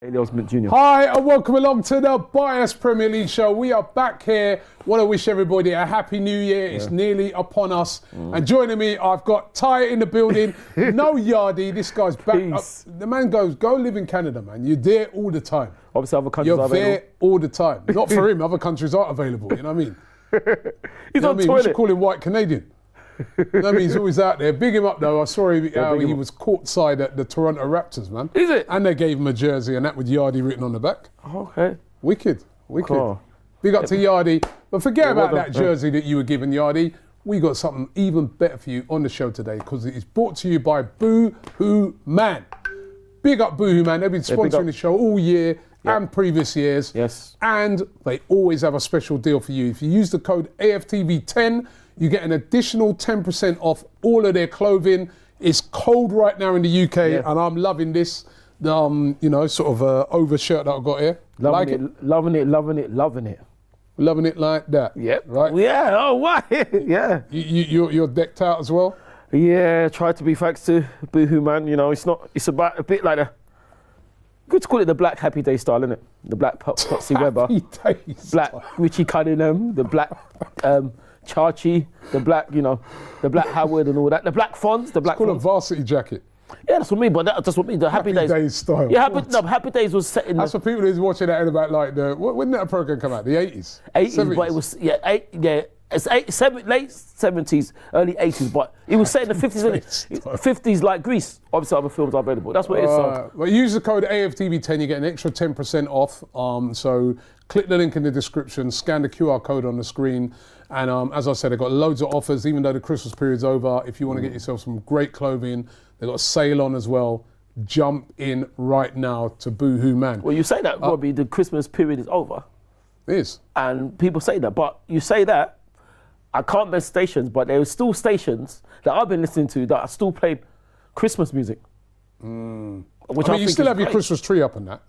Ediot Jr. Hi and welcome along to the Bias Premier League show. We are back here. Want to wish everybody a happy new year. It's nearly upon us. And joining me, I've got Ty in the building. No Yardy. This guy's back. The man goes, go live in Canada, man. You're there all the time. Obviously, other countries are available. You're there all the time. Not for him. Other countries aren't available. You know what I mean? He's on toilet. We should call him White Canadian. You know what I mean? He's always out there. Big him up though. I saw him, he was courtside at the Toronto Raptors, man. Is it? And they gave him a jersey and that with Yardy written on the back. Okay. Wicked. Cool. Big up to Yardy. But forget about that jersey that you were given, Yardy. We got something even better for you on the show today because it is brought to you by Boohooman. Big up Boohooman. They've been sponsoring the show all year and previous years. Yes. And they always have a special deal for you. If you use the code AFTV10, you get an additional 10% off all of their clothing. It's cold right now in the UK, and I'm loving this. You know, sort of over shirt that I've got here. Loving it. Loving it like that. Yep. Right? Yeah. Oh, why? Yeah. You're decked out as well? Yeah, try to be thanks to Boohooman. You know, it's about a bit like good to call it the black Happy Day style, isn't it? The black Potsy Weber. Happy Day black Richie Cunningham, the black Chachi, the black, the black Howard and all that. The black fonts, the black. It's called a varsity jacket. Yeah, that's what I mean. But that's what I mean. The Happy Days style. Yeah, Happy Days was set in. That's for people who's watching that in about like when did that program come out? The 80s. 80s, but it was it's late 70s, early 80s, but it was set in the 50s. 50s like Greece. Obviously, other films are available. That's what it is. So. Well, use the code AFTV10, you get an extra 10% off. So click the link in the description, scan the QR code on the screen. And as I said, they've got loads of offers, even though the Christmas period's over. If you want to get yourself some great clothing, they've got a sale on as well. Jump in right now to Boohooman. Well, you say that, Robbie, the Christmas period is over. It is. And people say that, but you say that, I can't mention stations, but there are still stations that I've been listening to that are still playing Christmas music. Which I mean, you still have your Christmas tree up and that.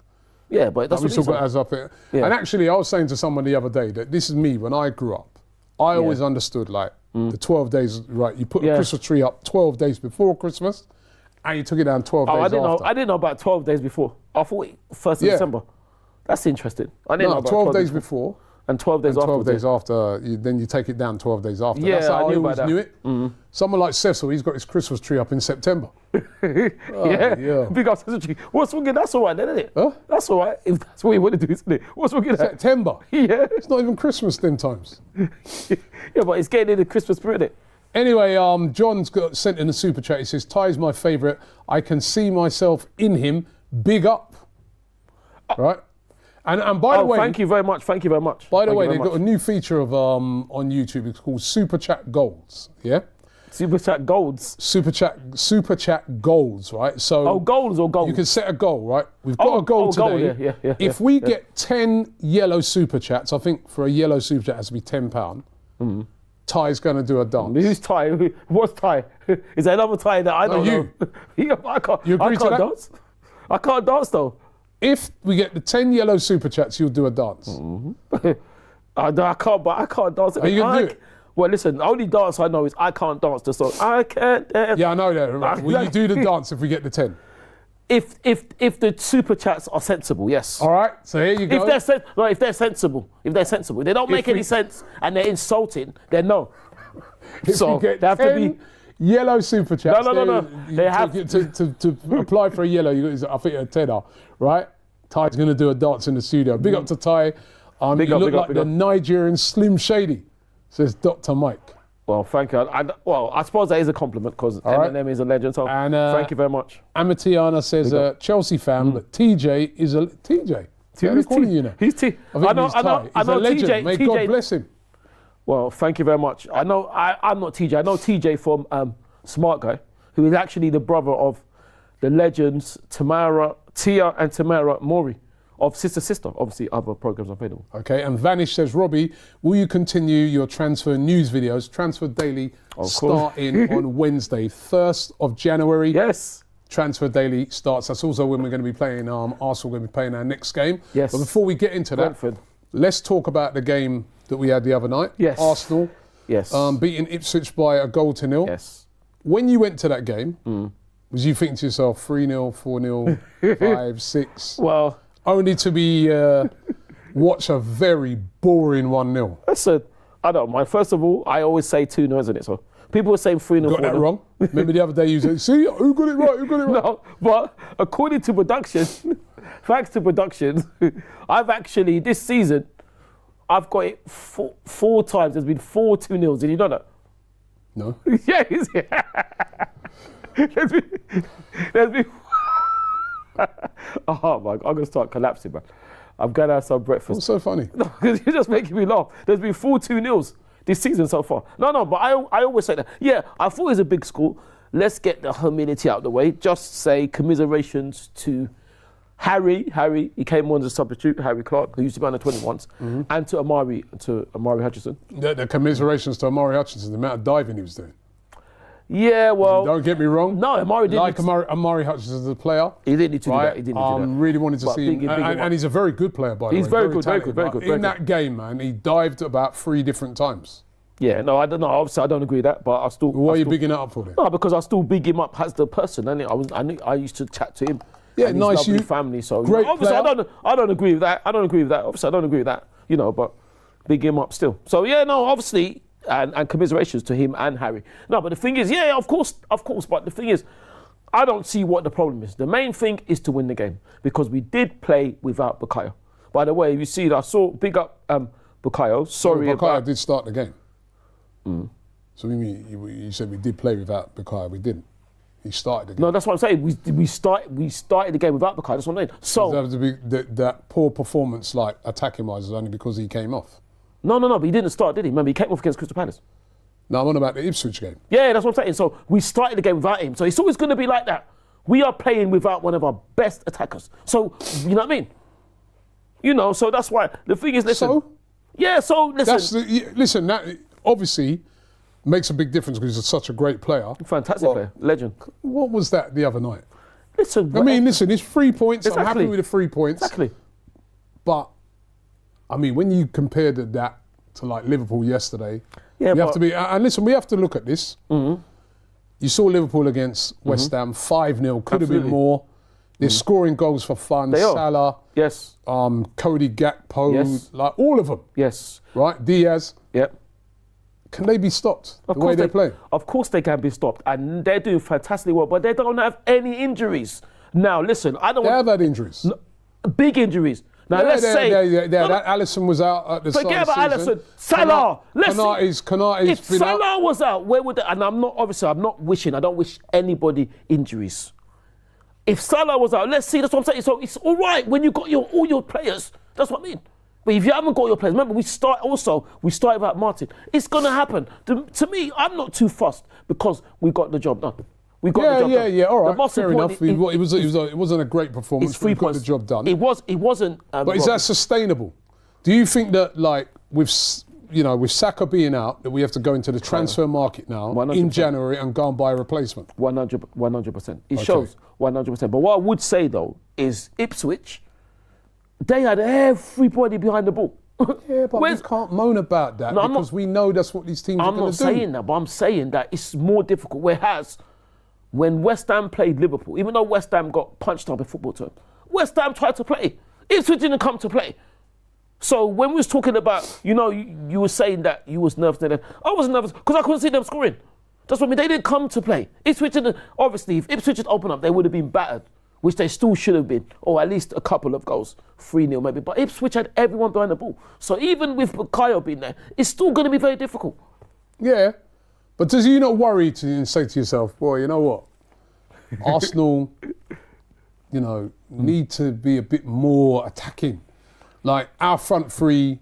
Yeah, but that's what we still got as up here. Yeah. And actually, I was saying to someone the other day that this is me when I grew up. I always understood like the 12 days, right? You put a Christmas tree up 12 days before Christmas and you took it down 12 days after. I didn't know about 12 days before. I thought 1st of December. That's interesting. I didn't know about 12 days before. And 12 days after. 12 days after, then you take it down 12 days after. Yeah, that's how I always knew it. Someone like Cecil, he's got his Christmas tree up in September. Big up Cecil tree. What's wrong with that? That's all right then, isn't it? Huh? That's all right, if that's what you want to do, isn't it? What's wrong with that? September? Yeah. It's not even Christmas them times. Yeah, but it's getting in the Christmas spirit, isn't it? Anyway, John's got sent in a super chat. He says, Ty's my favourite. I can see myself in him. Big up. Right? And by the way, thank you very much. By the way, they've got a new feature of on YouTube. It's called Super Chat Golds. Yeah. Super Chat Golds. Super Chat Golds. Right. So. Goals or goals? You can set a goal. Right. We've got a goal today. Yeah. If we get 10 yellow super chats, I think for a yellow super chat it has to be £10. Ty's going to do a dance. Who's Ty? What's Ty? Is there another Ty that I don't know? I can't. You agree to that? Dance. I can't dance though. If we get the 10 yellow super chats, you'll do a dance. I can't dance. Are you going to do it? Well, listen, the only dance I know is I can't dance the song. I can't dance. Yeah, I know that. Will you do the dance if we get the 10? If the super chats are sensible, yes. All right, so here you go. If they're sensible, they don't make any sense and they're insulting, then no. So they have to be yellow super chats. No. They have to apply for a yellow. I think a tenner, right? Ty's going to do a dance in the studio. Big up to Ty. You look like the Nigerian Slim Shady, says Dr. Mike. Well, thank you. I suppose that is a compliment because Eminem is a legend. So thank you very much. Amatiana says Chelsea fan, but TJ is a TJ. Who's calling you now? He's T. I know. He's a legend. TJ. May God bless him. Well, thank you very much. I know I'm not TJ. I know TJ from Smart Guy, who is actually the brother of the legends Tia and Tamara Mori of Sister. Obviously, other programs are available. Okay, and Vanish says, Robbie, will you continue your transfer news videos? Transfer Daily starting on Wednesday, 1st of January. Yes. Transfer Daily starts. That's also when we're going to be playing, Arsenal going to be playing our next game. Yes. But before we get into Brentford. that, let's talk about the game that we had the other night. Yes. Arsenal. Yes. Beating Ipswich by a 1-0. Yes. When you went to that game, Was you thinking to yourself 3-0, 4-0, 5, 6? Well, only to be watch a very boring 1-0. listen, I don't mind. First of all, I always say 2-0, isn't it? So people were saying 3-0. Got that wrong? Remember the other day you said, see, who got it right, who got it right? No, but according to production, thanks to production, I've actually, this season, I've got it four times. There's been 4 2-0s. Did you know that? No. Yeah, there's been oh my God, I'm going to start collapsing, man. I'm going to have some breakfast. What's so funny? No, because you're just making me laugh. There's been 4 2-0s this season so far. No, but I always say that. Yeah, I thought it was a big school. Let's get the humility out of the way. Just say commiserations to Harry, he came on as a substitute, Harry Clark, who used to be under 21s, and to Amari Hutchinson. The commiserations to Amari Hutchinson, the amount of diving he was doing. Yeah, well... Don't get me wrong. No, Amari didn't... Like Amari Hutchinson as a player. He didn't need to do that. He didn't need to do that. Really wanted to see him. And he's a very good player, by the way. He's very good. In that game, man, he dived about 3 different times. Yeah, no, I don't know. Obviously, I don't agree with that, but I still... Why are you bigging it up for then? No, because I still big him up as the person. I used to chat to him. Yeah, and nice. Lovely family. So great obviously, player. I don't agree with that. Obviously, I don't agree with that. You know, but big him up still. So yeah, no, obviously, and commiserations to him and Harry. No, but the thing is, yeah, of course. But the thing is, I don't see what the problem is. The main thing is to win the game because we did play without Bukayo. By the way, you see, I saw big up Bukayo. Sorry, Bukayo did start the game. So you said we did play without Bukayo. We didn't. He started the game. No, that's what I'm saying. We started the game without Bukayo. That's what I'm saying. So that poor performance, like attacking wise, is only because he came off. No, but he didn't start, did he? Remember, he came off against Crystal Palace. No, I'm on about the Ipswich game. Yeah, that's what I'm saying. So we started the game without him. So it's always going to be like that. We are playing without one of our best attackers. So you know what I mean? You know, so that's why the thing is. Listen. So yeah. So listen. Listen. That obviously makes a big difference because he's such a great player. Fantastic player, legend. What was that the other night? Listen. Listen. It's 3 points. Exactly. I'm happy with the 3 points. Exactly. But I mean, when you compared that to like Liverpool yesterday, yeah, you have to be. And listen, we have to look at this. Mm-hmm. You saw Liverpool against West Ham 5-0. Could have been more. They're scoring goals for fun. They Salah. Are. Yes. Cody Gakpo. Yes. Like all of them. Yes. Right. Diaz. Yep. Can they be stopped the way they play? Of course they can be stopped, and they're doing fantastically well. But they don't have any injuries. Now, listen, I don't. They have had injuries. Big injuries. Now let's say that Alisson was out at the start of the season. Forget about Alisson. Salah. Konate's if Salah was out, where would? And I'm not wishing. I don't wish anybody injuries. If Salah was out, let's see. That's what I'm saying. So it's all right when you got all your players. That's what I mean. But if you haven't got your players, remember we started without Martin. It's gonna happen. To me, I'm not too fussed because we got the job done. We got the job done. Yeah. All right. Fair enough. It wasn't a great performance. It's 3 points. Got the job done. It wasn't. But is that sustainable? Do you think that, like, with Saka being out, that we have to go into the transfer market now 100%. In January and go and buy a replacement? 100%. It shows 100%. But what I would say though is Ipswich, they had everybody behind the ball. Yeah, but we can't moan about that because we know that's what these teams are going to do. I'm not saying that, but I'm saying that it's more difficult. Whereas when West Ham played Liverpool, even though West Ham got punched up in football terms, West Ham tried to play. Ipswich didn't come to play. So when we was talking about, you were saying that you was nervous. I wasn't nervous because I couldn't see them scoring. That's what I mean. They didn't come to play. Ipswich didn't. Obviously, if Ipswich had opened up, they would have been battered, which they still should have been, or at least a couple of goals, 3-0 maybe. But Ipswich had everyone behind the ball. So even with Bukayo being there, it's still going to be very difficult. Yeah. But does you not worry to say to yourself, boy, you know what? Arsenal, need to be a bit more attacking. Like our front three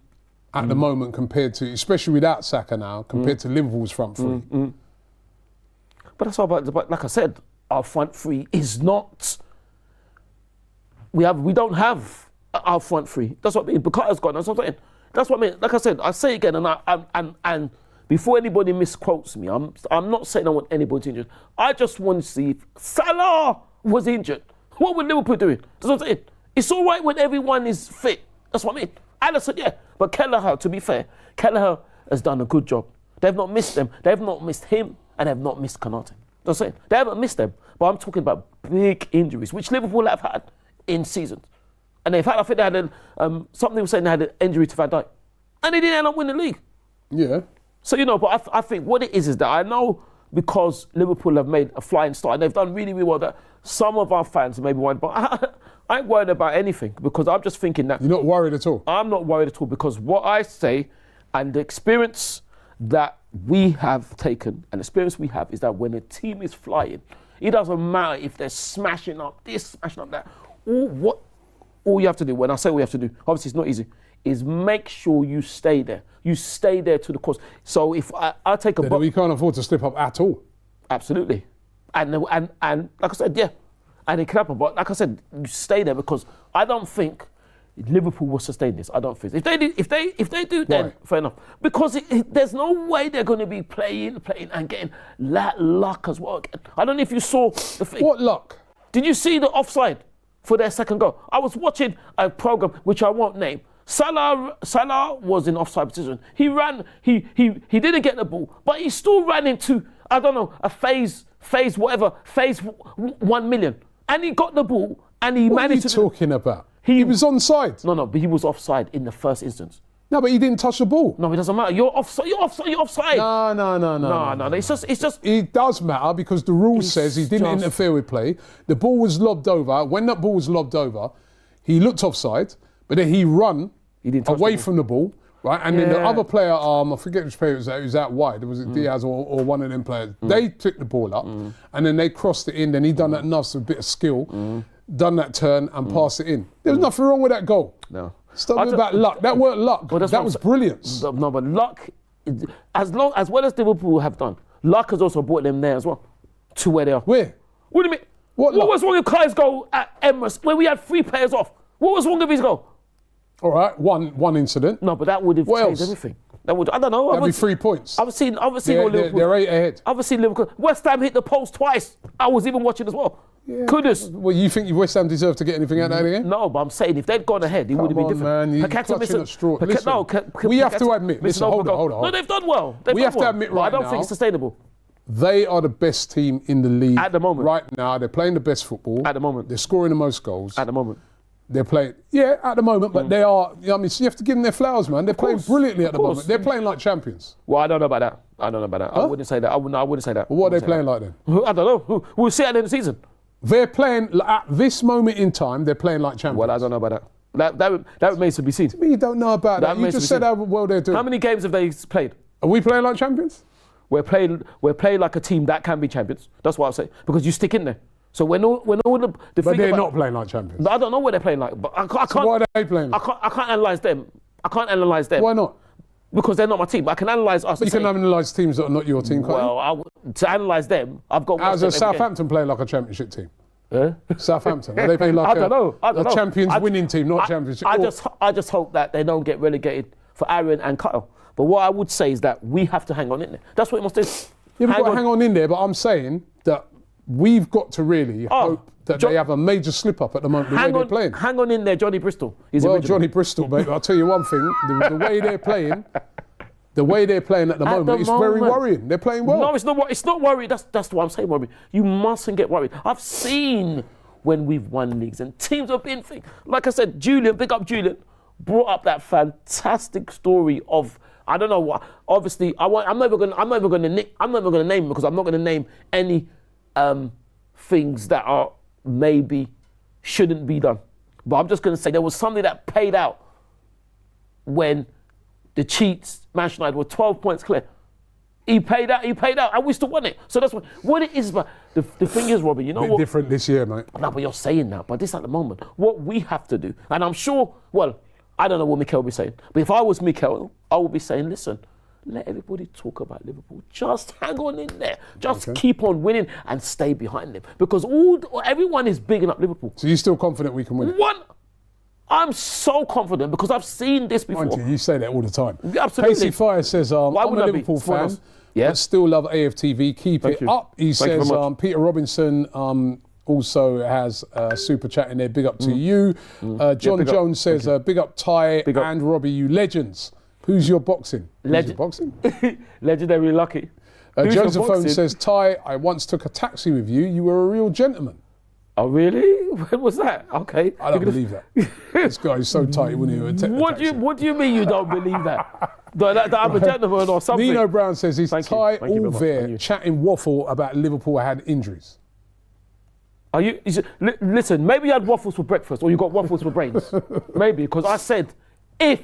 at the moment compared to, especially without Saka now, compared to Liverpool's front three. But that's all about, but like I said, our front three is not, we don't have our front three. That's what I mean. Bukayo's gone, that's what I'm saying. That's what I mean. Like I said, I say again, and before anybody misquotes me, I'm not saying I want anybody to injured. I just want to see if Salah was injured. What would Liverpool doing? That's what I'm saying. It's all right when everyone is fit. That's what I mean. Alisson, yeah. But Kelleher, to be fair, Kelleher has done a good job. They've not missed them. They've not missed him, and they've not missed Konate. That's what I'm saying. They haven't missed them. But I'm talking about big injuries, which Liverpool have had in seasons. And in fact, I think they had something was saying they had an injury to Van Dijk. And they didn't end up winning the league. Yeah. So, but I think what it is that I know because Liverpool have made a flying start and they've done really, really well, that some of our fans may be worried, but I ain't worried about anything because I'm just thinking that... You're not worried at all? I'm not worried at all because what I say and the experience that we have taken and the experience we have is that when a team is flying, it doesn't matter if they're smashing up this, smashing up that. All you have to do, when I say all you have to do, obviously it's not easy, is make sure you stay there. You stay there to the course. So if I take a... Then we can't afford to slip up at all. Absolutely. And like I said, yeah, and it can happen. But like I said, you stay there because I don't think Liverpool will sustain this. I don't think. If they do, then Why? fair enough. Because there's no way they're going to be playing and getting that luck as well. I don't know if you saw the thing. What luck? Did you see the offside for their second goal? I was watching a program which I won't name. Salah was in offside position. He ran. He didn't get the ball, but he still ran into, I don't know, a phase 1 million, and he got the ball and he managed to. What are you talking about? He was onside. No, but he was offside in the first instance. No, but he didn't touch the ball. No, it doesn't matter. You're offside. No. It's just. It does matter because the rule says he didn't interfere with play. The ball was lobbed over. When that ball was lobbed over, he looked offside, but then he ran away from the ball, right? And then the other player, I forget which player it was out wide. Was it Diaz or one of them players? They took the ball up and then they crossed it in. Then he done that enough with a bit of skill, done that turn and passed it in. There was nothing wrong with that goal. No. Stop about luck. That weren't luck. That was brilliance. No, but luck, as well as Liverpool have done, luck has also brought them there as well, to where they are. Where? What do you mean? What was wrong with Kai's goal at Emirates when we had 3 players off? What was wrong with his goal? All right, one incident. No, but that would have changed everything. That would, I don't know. That'd be 3 points. I've seen Liverpool. They're 8 ahead. I've seen Liverpool. West Ham hit the post twice. I was even watching as well. Yeah. Goodness. Well, you think West Ham deserve to get anything out of that again? No, but I'm saying if they'd gone ahead, it would have been different. Man, you're clutching at straw. We have to admit. Listen, hold on. No, they've done well. We have to admit right now. I don't think it's sustainable. They are the best team in the league at the moment. Right now, they're playing the best football. At the moment. They're scoring the most goals. At the moment. They're playing, at the moment, but they are, I mean, so you have to give them their flowers, man. They're playing brilliantly at the moment. They're playing like champions. Well, I don't know about that. Huh? I wouldn't say that. I wouldn't say that. Well, what are they playing like then? I don't know. We'll see at the end of the season. They're playing, at this moment in time, they're playing like champions. Well, I don't know about that. That remains to be seen. To me, you don't know about that. You just said how well they're doing. How many games have they played? Are we playing like champions? We're playing like a team that can be champions. That's what I'll say. Because you stick in there. So when all the but they're not playing like champions. I don't know what they're playing like. But I can't. So why are they playing? I can't analyse them. Why not? Because they're not my team. But I can analyse us. But you can analyse teams that are not your team, can't you? Well, to analyse them, I've got. How's Southampton playing like a championship team? Yeah? Southampton. Are they playing like a champions winning team, not championship? I just hope that they don't get relegated for Aaron and Kyle. But what I would say is that we have to hang on in there. That's what it must do. Yeah, we've got to hang on in there, but I'm saying that we've got to really hope that they have a major slip-up at the moment, the way they're playing. Hang on in there, Johnny Bristol. Johnny Bristol, mate, I'll tell you one thing, the way they're playing, at the moment, it's very worrying. They're playing well. No, it's not worried. That's what I'm saying, worried. You mustn't get worried. I've seen when we've won leagues and teams have been, like I said, big up Julian, brought up that fantastic story of, I don't know what, obviously, I'm never going to name him because I'm not going to name any things that are maybe shouldn't be done. But I'm just going to say there was something that paid out when the Cheats, Manchester United, were 12 points clear. He paid out, and we still won it. So that's what it is. But the thing is, Robbie, you know what? Different this year, mate. No, but you're saying that. But this at the moment, what we have to do, and I'm sure, well, I don't know what Mikel will be saying, but if I was Mikel, I would be saying, listen, let everybody talk about Liverpool. Just hang on in there. Just keep on winning and stay behind them. Because everyone is bigging up Liverpool. So you're still confident we can win it? I'm so confident because I've seen this before. Mind you say that all the time. Absolutely. Casey Fire says, I'm a Liverpool fan, but still love AFTV. Keep it up. He says, Peter Robinson also has a super chat in there. Big up to you. John Jones says, big up Ty and Robbie, you legends. Who's your boxing? Legendary Lucky. Who's your Joseph boxing? says, Ty, I once took a taxi with you. You were a real gentleman. Oh, really? When was that? Okay. I don't believe that. This guy is so tight, he wouldn't even take a taxi. What do you mean you don't believe that? that I'm a gentleman or something? Nino Brown says, is Thank you. Ty Thank you very all much. there Thank you. chatting waffle about Liverpool had injuries? Are you? Listen, maybe you had waffles for breakfast or you got waffles for brains. Maybe, because I said if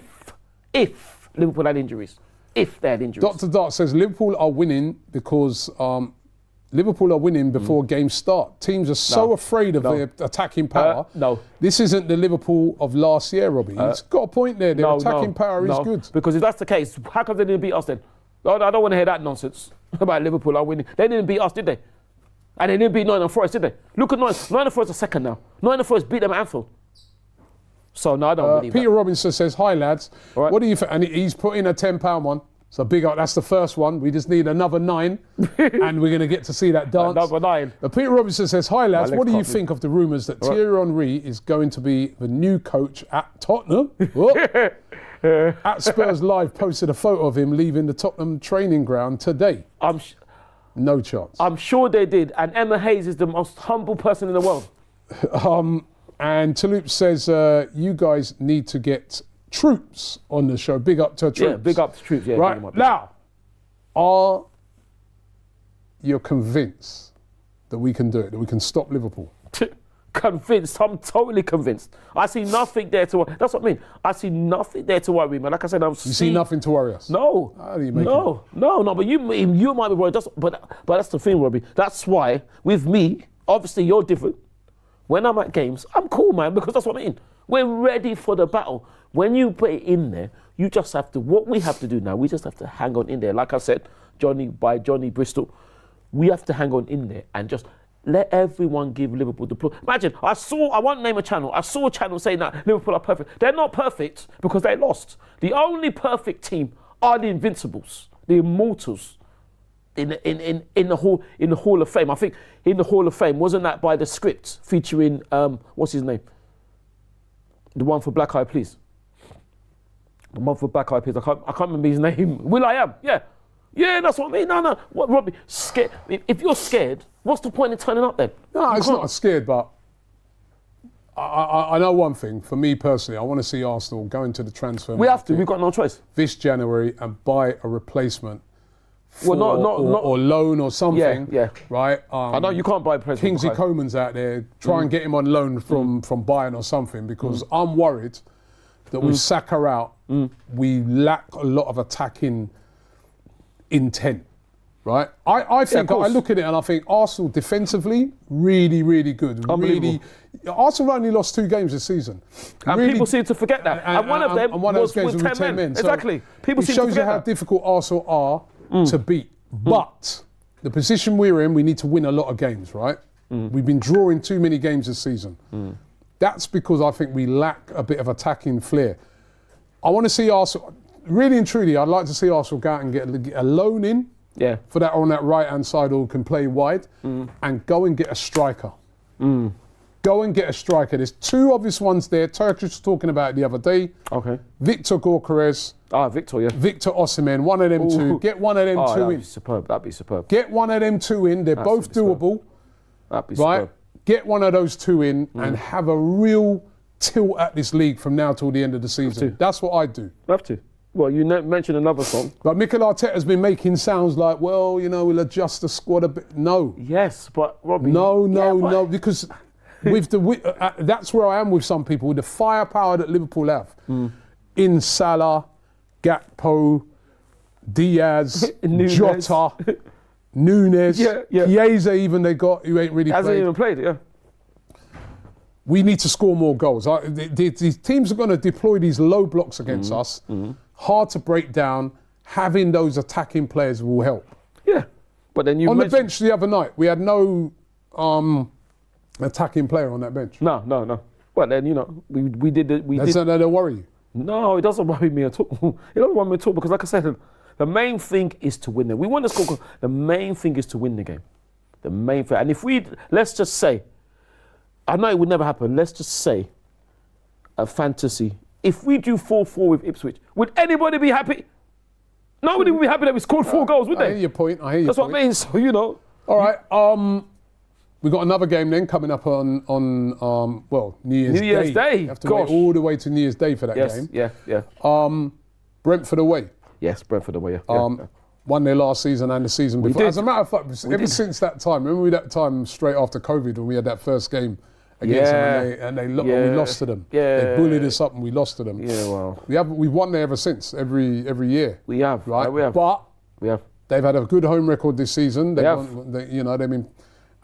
Liverpool had injuries. If they had injuries. Dr. Dart says Liverpool are winning because Liverpool are winning before games start. Teams are so afraid of their attacking power. No. This isn't the Liverpool of last year, Robbie. He's got a point there. Their attacking power is good. Because if that's the case, how come they didn't beat us then? I don't want to hear that nonsense about Liverpool are winning. They didn't beat us, did they? And they didn't beat Nottingham Forest, did they? Look at Nottingham Forest are second now. Nottingham Forest beat them at Anfield. So no, I don't believe Peter that. Robinson says, hi lads. All right. What do you think? And he's put in a £10 one. So big up, that's the first one. We just need another 9 and we're going to get to see that dance. Another 9. Peter Robinson says, hi lads, My what do you legs can't think of the rumours that Thierry Henry is going to be the new coach at Tottenham? At Spurs Live posted a photo of him leaving the Tottenham training ground today. No chance. I'm sure they did. And Emma Hayes is the most humble person in the world. And Toulouse says, you guys need to get Troops on the show. Big up to Troops. Yeah, big up to Troops. Yeah, right, now, are you convinced that we can do it, that we can stop Liverpool? Convinced. I'm totally convinced. I see nothing there to worry. That's what I mean. I see nothing there to worry, man. Like I said, You see nothing to worry us? No. How do you make no. But you might be worried. But that's the thing, Robbie. That's why, with me, obviously you're different. When I'm at games, I'm cool, man, because that's what I mean. We're ready for the battle. When you put it in there, you just have to, what we have to do now, we just have to hang on in there. Like I said, Johnny Bristol, we have to hang on in there and just let everyone give Liverpool the applause. Imagine, I won't name a channel, I saw a channel saying that Liverpool are perfect. They're not perfect because they lost. The only perfect team are the Invincibles, the Immortals. In the Hall of Fame. I think in the Hall of Fame, wasn't that by the script featuring what's his name? The one for Black Eyed Peas. The one for Black Eyed Peas. I can't remember his name. Will.i.am. Yeah, that's what I mean. No. What, Robbie? Scared? If you're scared, what's the point in turning up then? No, it's not scared, but I know one thing. For me personally, I want to see Arsenal go into the transfer. We have to. We've got no choice. This January and buy a replacement. Well, not or loan or something. Yeah. Right. I know you can't buy a president. Kingsley Coman's out there. Try and get him on loan from Bayern or something, because I'm worried that with Saka out, we lack a lot of attacking intent. Right. I think I look at it and I think Arsenal defensively really, really good. Really, Arsenal only lost 2 games this season. And really, people seem to forget that. And one of them was with 10 men. Exactly. People seem to forget that. It shows you how difficult Arsenal are to beat. But the position we're in, we need to win a lot of games, right? We've been drawing too many games this season. That's because I think we lack a bit of attacking flair. I want to see Arsenal, really and truly, I'd like to see Arsenal go out and get a loan in for that on that right-hand side who can play wide and go and get a striker. Go and get a striker. There's 2 obvious ones there. Turkish was talking about it the other day. Okay. Victor Gyökeres. Victor, yeah. Victor Osimhen, one of them 2. Get one of them 2 that'd in. be superb. That'd be superb. Get one of them 2 in. They're both doable. That'd be right? superb. Get one of those 2 in and have a real tilt at this league from now till the end of the season. That's what I do. Have to. Well, you mentioned another song. But Mikel Arteta's been making sounds like, well, we'll adjust the squad a bit. No. Yes, but Robbie. No, because with that's where I am with some people, with the firepower that Liverpool have. In Salah, Gakpo, Diaz, Jota, Nunes, Chiesa even they got, who ain't really played. Hasn't even played, yeah. We need to score more goals. These teams are going to deploy these low blocks against us, hard to break down. Having those attacking players will help. Yeah, but then on the bench the other night, we had no attacking player on that bench. No. But then we did. Does that worry you? No, it doesn't worry me at all. It doesn't worry me at all because, like I said, the main thing is to win it. We want to score. The main thing is to win the game. The main thing. And if let's just say, I know it would never happen. Let's just say, a fantasy. If we do 4-4 with Ipswich, would anybody be happy? Nobody would be happy that we scored 4 goals, would I they? hear your point. That's what I mean. So, you know. All right. We got another game then coming up on New Year's Day. You have to wait all the way to New Year's Day for that game. Yeah. Brentford away. Yes, Brentford away. Yeah. Won their last season and the season before. did. As a matter of fact, since that time, remember that time straight after COVID when we had that first game against them and we lost to them. Yeah. They bullied us up and we lost to them. Yeah, well. We've won there ever since, every year. We have. Right? We have. But we have. they've had a good home record this season. They've been,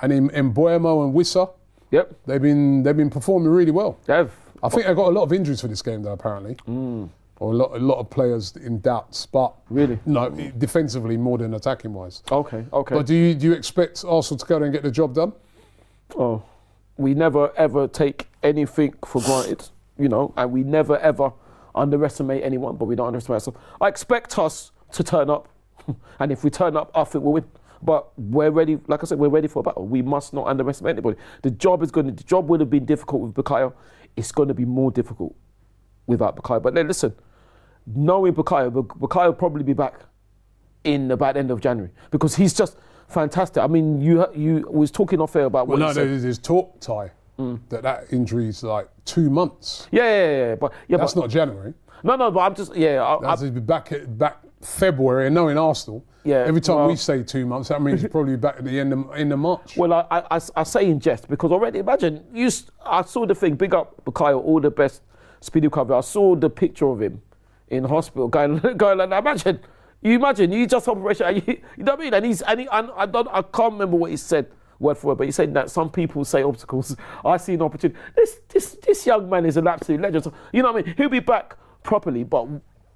and in Boemo and Wissa, Yep. they've been performing really well. They've. I think they got a lot of injuries for this game though, apparently. Or a lot of players in doubts, but Really? no, defensively more than attacking wise. Okay. But do you expect Arsenal to go there and get the job done? Oh, we never ever take anything for granted, you know, and we never ever underestimate anyone, but we don't underestimate ourselves. I expect us to turn up, and if we turn up, I think we'll win. But we're ready, like I said, we're ready for a battle. We must not underestimate anybody. The job would have been difficult with Bukayo. It's going to be more difficult without Bukayo. But then listen, knowing Bukayo will probably be back in about the end of January because he's just fantastic. I mean, you was talking off air about what you said. There's talk, Ty, that injury is like 2 months. Yeah. But that's not January. No, but I'm just That's be back February, and knowing Arsenal. Yeah. Every time we say 2 months, that means it's probably back at the end of March. Well, I say in jest because already imagine I saw the thing. Big up Bukayo, all the best speedy recovery. I saw the picture of him in hospital going like that. Imagine you just operation. And you know what I mean? And I can't remember what he said word for word, but he said that some people say obstacles. I see an opportunity. This young man is an absolute legend. So, you know what I mean? He'll be back properly, but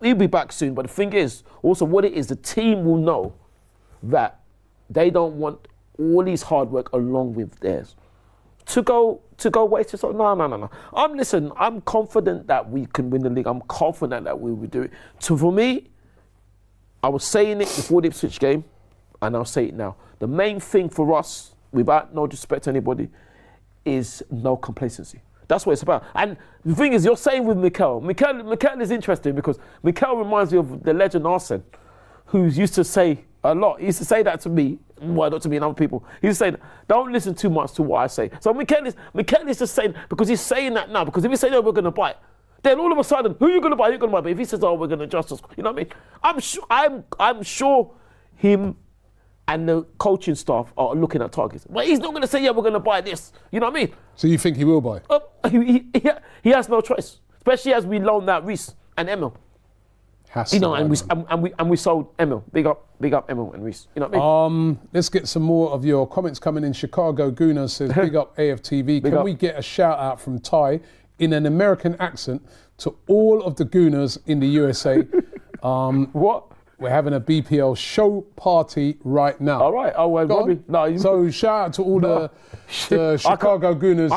he'll be back soon. But the thing is, also what it is, the team will know that they don't want all his hard work along with theirs to go waste. So no. I'm confident that we can win the league. I'm confident that we will do it. So for me, I was saying it before the Ipswich game, and I'll say it now. The main thing for us, without no disrespect to anybody, is no complacency. That's what it's about. And the thing is, you're saying with Mikel is interesting because Mikel reminds me of the legend Arsene, who used to say a lot. He used to say that to me, well, not to me and other people. He used to say, don't listen too much to what I say. So Mikel is just saying, because he's saying that now, because if he say, no, we're going to buy it, then all of a sudden, who are you going to buy? But if he says, oh, we're going to adjust us, you know what I mean? I'm sure him and the coaching staff are looking at targets. But he's not going to say, yeah, we're going to buy this. You know what I mean? So you think he will buy? He has no choice, especially as we loan that Reece and Emil. And we sold Emil. Big up Emil and Reece. You know what I mean? Let's get some more of your comments coming in. Chicago Gooner says, big up AFTV. Can we get a shout out from Ty in an American accent to all of the Gooners in the USA? What? We're having a BPL show party right now. All right. Oh, well, Robbie. No, so shout out to all the Chicago Gooners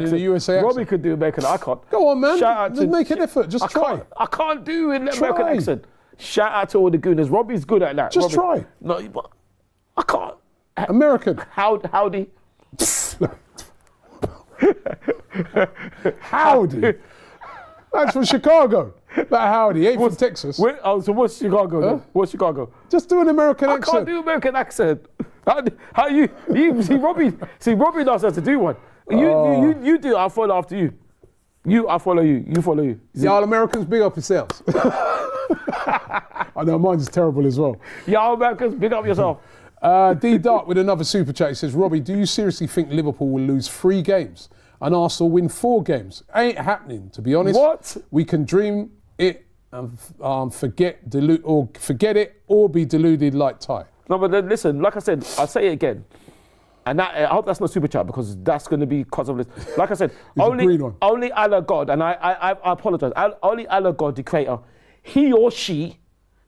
in the USA accent. Robbie could do American. I can't. Go on, man. Just make an effort. Just try. I can't do an American accent. Shout out to all the Gooners. Robbie's good at that. Just try. No, but I can't. American. Howdy. Howdy. That's from Chicago. But howdy, ain't from Texas. So what's Chicago then? What's Chicago? Just do an American accent. I can't do American accent. How you see Robbie knows how to do one. You do, I'll follow after you. I follow you. You follow you. Y'all Americans, big up yourselves. I know mine's terrible as well. Y'all Americans, big up yourself. D Dart with another super chat. He says, Robbie, do you seriously think Liverpool will lose 3 games and Arsenal win 4 games? Ain't happening, to be honest. What? We can dream it and forget it or be deluded like Ty. No, but then listen, like I said, I'll say it again. And I hope that's not super chat because that's going to be cause of this. Like I said, only Allah God, and I apologize, only Allah God, the creator, he or she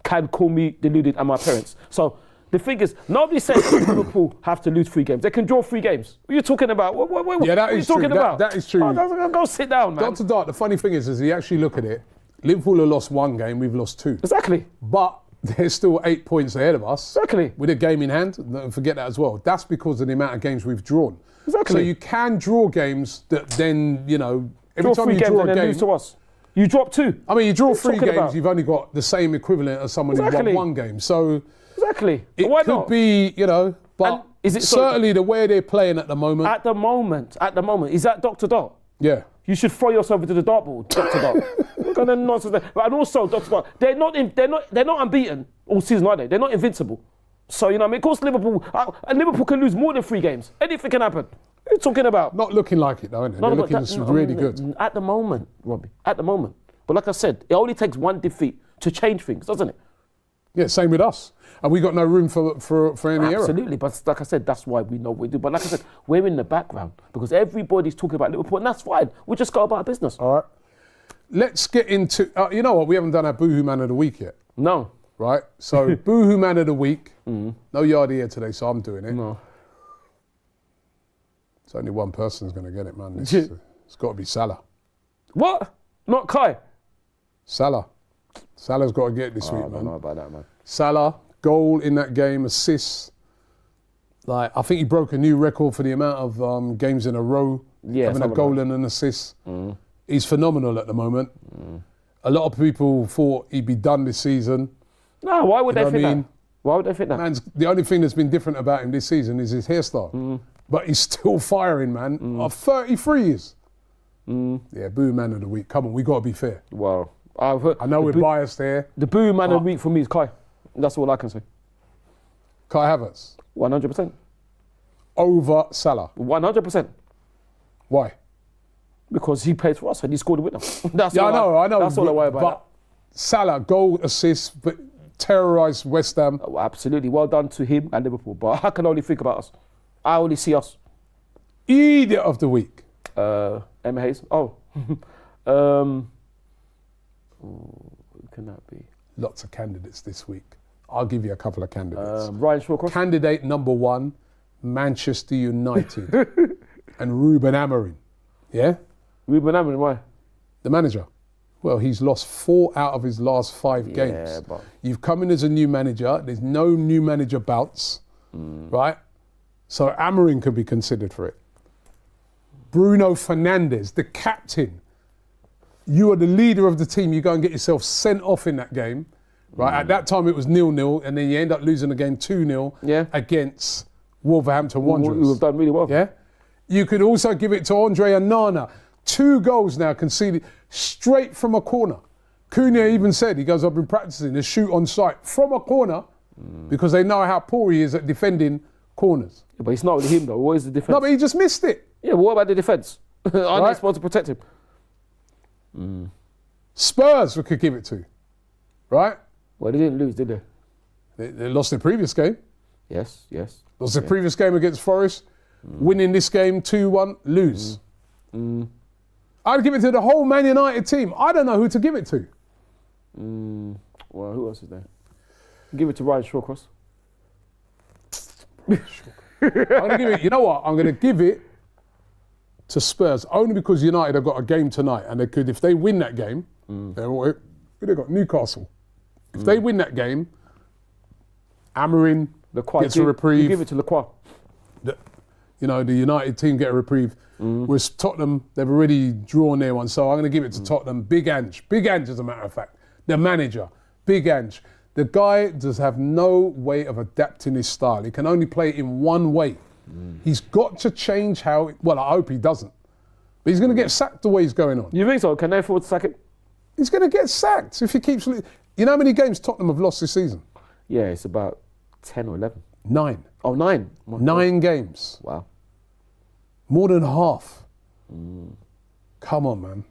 can call me deluded and my parents. So the thing is, nobody says Liverpool have to lose 3 games. They can draw 3 games. What are you talking about? What yeah, that are you is true. talking about? That is true. Oh, go sit down, man. Dr. Dart, the funny thing is you actually look at it, Liverpool have lost 1 game, we've lost 2. Exactly. But there's still 8 points ahead of us. Exactly. With a game in hand. Don't forget that as well. That's because of the amount of games we've drawn. Exactly. So you can draw games that then, every draw time 3 you games draw and a then game, lose to us. You drop 2. I mean, you draw What are 3 you talking games, about? you've only got the same equivalent as someone who Exactly. won 1 game. So Exactly. it Why could not? be, you know, but And is it certainly the way they're playing at the moment. At the moment, is that Dr. Dart? Yeah. You should throw yourself into the dartboard, Dr. Dart. What kind of nonsense there? And also, Dr. Dart, they're not unbeaten all season, are they? They're not invincible. So, you know what I mean? Of course, Liverpool can lose more than 3 games. Anything can happen. What are you talking about? Not looking like it, though, isn't it? They're looking really good. At the moment, Robbie. At the moment. But like I said, it only takes 1 defeat to change things, doesn't it? Yeah, same with us. And we got no room for any error. Absolutely. But like I said, that's why we know what we do. But like I said, we're in the background because everybody's talking about Liverpool, and that's fine. We just go about our business. All right. Let's get into, you know what, we haven't done our Boohooman of the week yet. No. Right? So, Boohooman of the week. No Yardie here today, so I'm doing it. No. It's only one person's going to get it, man. It's got to be Salah. What? Not Kai? Salah. Salah's got to get it this week, I man. don't know about that, man. Salah, goal in that game, assists. Like, I think he broke a new record for the amount of games in a row, having a goal and an assist. He's phenomenal at the moment. A lot of people thought he'd be done this season. No, why would they think that? mean? Why would they think that? The only thing that's been different about him this season is his hairstyle. But he's still firing, man. 33 years. Yeah, Boo Man of the Week. Come on, we got to be fair. Well, I know we're biased here. The Boo Man of the Week for me is Kai. That's all I can say. Kai Havertz. 100%. Over Salah. 100%. Why? Because he plays for us and he scored a winner. That's Yeah, all I know. That's all I worry about. But Salah, goal, assist, but terrorised West Ham. Oh, absolutely. Well done to him and Liverpool. But I can only think about us. I only see us. Idiot of the week. Emma Hayes. Oh. Who can that be? Lots of candidates this week. I'll give you a couple of candidates. Ryan Shawcross. Candidate number 1, Manchester United. And Ruben Amorim. Yeah? Ruben Amorim, why? The manager. Well, he's lost 4 out of his last 5 games. But You've come in as a new manager. There's no new manager bounce, right? So Amorim could be considered for it. Bruno Fernandes, the captain. You are the leader of the team. You go and get yourself sent off in that game, right? At that time, it was 0-0, and then you end up losing again 2-0 against Wolverhampton Wanderers. Who have done really well. Yeah? You could also give it to Andre Onana. 2 goals now conceded straight from a corner. Cunha even said, he goes, I've been practicing to shoot on sight from a corner because they know how poor he is at defending corners. Yeah, but it's not really him though. What is the defence? No, but he just missed it. Yeah, but what about the defence? Aren't they supposed to protect him? Spurs we could give it to, right? Well, they didn't lose, did they? They lost their previous game. Yes. Lost their previous game against Forest. Winning this game 2-1, lose. I'd give it to the whole Man United team. I don't know who to give it to. Well, who else is there? Give it to Ryan Shawcross. I'm going to give it, you know what? I'm going to give it to Spurs only because United have got a game tonight and they could, if they win that game, they've got Newcastle. If they win that game, Amorim gets a reprieve. You give it to Lacroix. The United team get a reprieve. Whereas Tottenham, they've already drawn their one. So I'm going to give it to Tottenham. Big Ange, as a matter of fact. The manager, Big Ange. The guy does have no way of adapting his style. He can only play it in one way. He's got to change how, I hope he doesn't. But he's going to get sacked the way he's going on. You think so? Can they afford to sack him? He's going to get sacked if he keeps... You know how many games Tottenham have lost this season? Yeah, it's about 10 or 11. 9. Oh, 9. 9 games. Wow. More than half. Come on, man.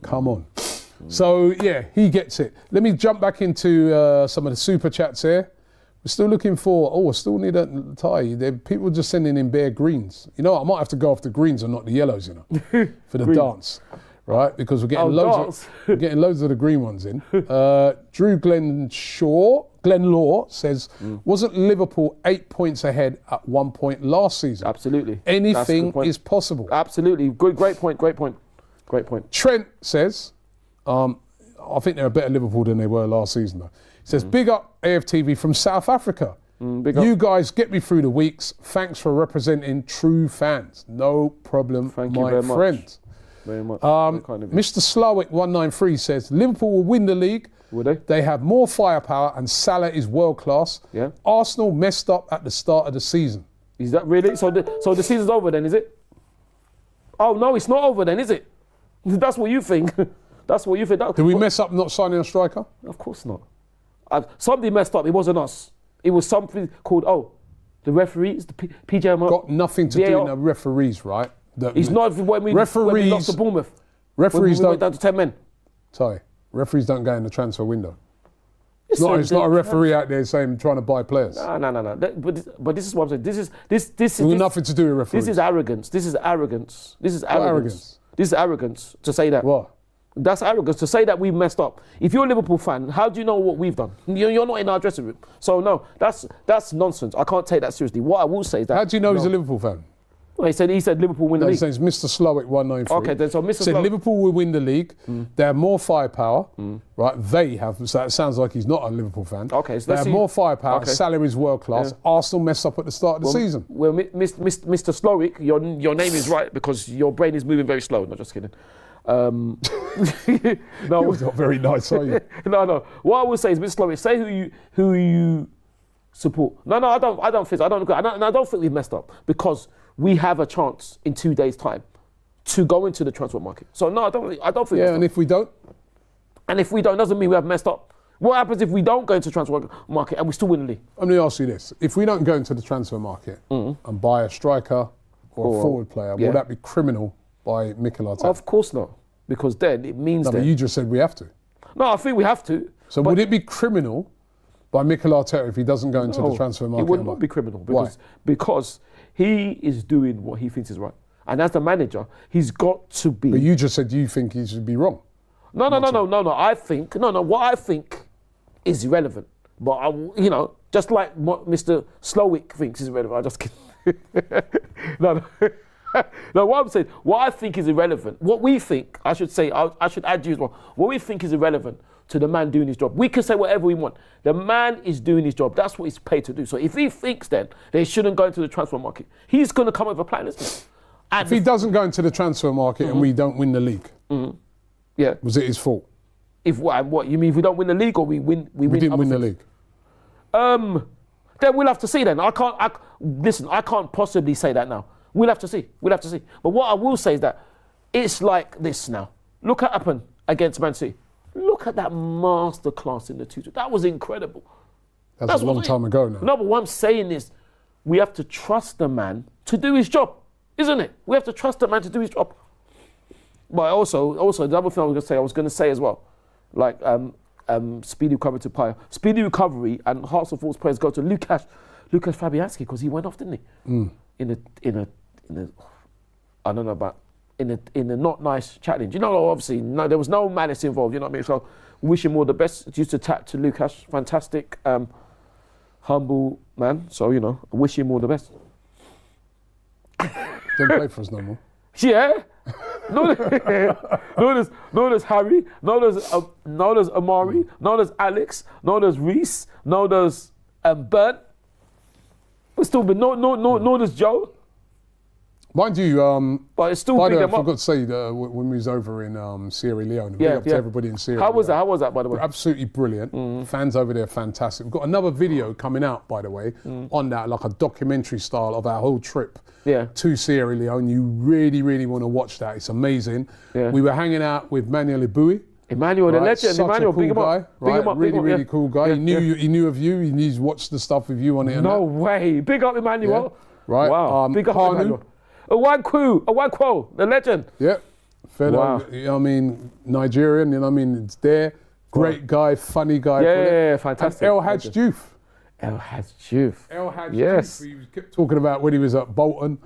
Come on. So, yeah, he gets it. Let me jump back into some of the super chats here. We're still looking for... I still need a tie. People just sending in bare greens. You know what? I might have to go off the greens and not the yellows, for the dance. Right? Because we're getting loads of the green ones in. Drew Glenlaw says, wasn't Liverpool 8 points ahead at 1 point last season? Absolutely. Anything is possible. Absolutely. Great point. Trent says, I think they're a better Liverpool than they were last season, though. He says, big up AFTV from South Africa. You guys get me through the weeks. Thanks for representing true fans. No problem, Thank you my very friend. much. Very much. Mr. Slowick 193 says Liverpool will win the league. Will they? They have more firepower and Salah is world class. Yeah. Arsenal messed up at the start of the season. Is that really? So the season's over then, is it? Oh no, it's not over then, is it? That's what you think. That's what you think. Did we mess up not signing a striker? Of course not. Somebody messed up. It wasn't us. It was something called the referees, the PJM. Got nothing to do with the referees, right? It's not when we lost to Bournemouth. Referees went down to 10 men. Sorry, referees don't go in the transfer window. It's not a referee out there saying trying to buy players. No. But this is what I'm saying. This is nothing to do with referees. This is arrogance. This is arrogance. This is arrogance. Arrogance? This is arrogance to say that. What? That's arrogance to say that we've messed up. If you're a Liverpool fan, how do you know what we've done? You're not in our dressing room. So no, that's nonsense. I can't take that seriously. What I will say is that. How do you know he's a Liverpool fan? Well, he said Liverpool win the league. He says Mr. Slowick 193. Okay, then so Mr. said Slowick Liverpool will win the league. They have more firepower. Right? They have. So that sounds like he's not a Liverpool fan. Okay, so they have more firepower. Okay. Salary is world class. Yeah. Arsenal messed up at the start of the season. Well, Mr. Slowick, your name is right because your brain is moving very slow. No, just kidding. No, You're not very nice, are you? No. What I would say is, Mr. Slowick, say who you support. No, I don't think we've messed up because we have a chance in 2 days' time to go into the transfer market. So no, I don't think. Yeah, and if we don't, doesn't mean we have messed up. What happens if we don't go into the transfer market and we still win the league? Let me ask you this: if we don't go into the transfer market and buy a striker or a forward player, will that be criminal by Mikel Arteta? Of course not, because then it means that. But you just said we have to. No, I think we have to. So would it be criminal by Mikel Arteta if he doesn't go into the transfer market? It would not be criminal because he is doing what he thinks is right, and as the manager, he's got to be. But you just said you think he should be wrong. No. What I think is irrelevant, but just like what Mr. Slowick thinks is irrelevant. I just kidding. No. No, what I'm saying, what I think is irrelevant, what we think, I should say, I should add you as well, what we think is irrelevant to the man doing his job. We can say whatever we want. The man is doing his job. That's what he's paid to do. So if he thinks then they shouldn't go into the transfer market, he's going to come up with a plan, isn't he? If he doesn't go into the transfer market and we don't win the league, yeah, was it his fault? If what you mean? If we don't win the league or we didn't win the league. Then we'll have to see. Then I can't possibly say that now. We'll have to see. But what I will say is that it's like this now. Look what happened against Man City. Look at that masterclass in the 2-2. That was incredible. That's a long time ago now. No, but what I'm saying is we have to trust the man to do his job, isn't it? We have to trust the man to do his job. But also the other thing I was going to say as well, like speedy recovery to Paya. Speedy recovery and Hearts and Thoughts prayers go to Lucas Fabianski because he went off, didn't he? In a I don't know about in a not nice challenge. Obviously there was no malice involved. You know what I mean? So wish him all the best. Just to tap to Lucas, fantastic, humble man. So I wish him all the best. Don't play for us no more. Yeah. No, there's Harry. No, there's Amari. No, there's Alex. No, there's Reese. No, there's Bert. But still, no, there's Joe. Mind you, but it's still by the way, I big them up. forgot to say that when we was over in Sierra Leone, big up to everybody in Sierra Leone. How was that, by the way? Absolutely brilliant. Fans over there, fantastic. We've got another video coming out, by the way, on that, like a documentary style of our whole trip to Sierra Leone. You really, really want to watch that. It's amazing. Yeah. We were hanging out with Manuel Ibui. Emmanuel, the legend. Such Emmanuel, a cool big him guy, up. right? Big him up. Really cool guy. Yeah, He knew of you. He's watched the stuff with you on it. No way. Big up Emmanuel. Yeah. Right. Wow. Big up Emmanuel. Owankwo, the legend. Yeah. Fellow, Nigerian, it's there. Great guy, funny guy. Yeah, fantastic. And El Hadj Diouf. El Hadj Diouf. El Hadj yes. Diouf. He kept talking about when he was at Bolton.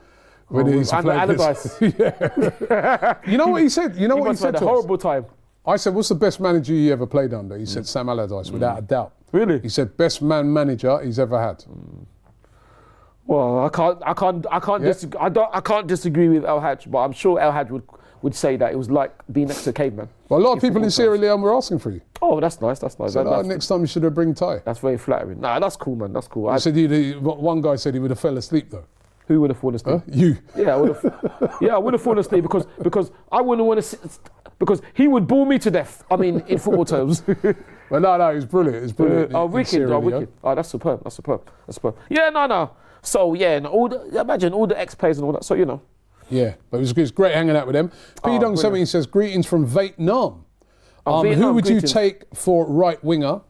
When he used to play Allardyce. Yeah. You know what he said? You know what he said to us? A horrible time. I said, what's the best manager you ever played under? He said, Sam Allardyce, without a doubt. Really? He said, best manager he's ever had. Well, I can't disagree with El Hadj, but I'm sure El Hadj would say that it was like being next to a caveman. Well, a lot of people in Sierra Leone were asking for you. Oh, that's nice. That's nice. So next time you should have bring Ty. That's very flattering. Nah, that's cool, man. That's cool. One guy said he would have fell asleep though. Who would have fallen asleep? You. Yeah, I would have fallen asleep because I wouldn't want to sit, because he would bore me to death. I mean, in football terms. Well, no, it's brilliant. It's brilliant. Wicked. Oh, that's superb. Yeah, no. So yeah, and imagine all the ex-players and all that. So you know. Yeah, but it was great hanging out with them. P Dong 17 says greetings from Vietnam. Who would you take for right winger?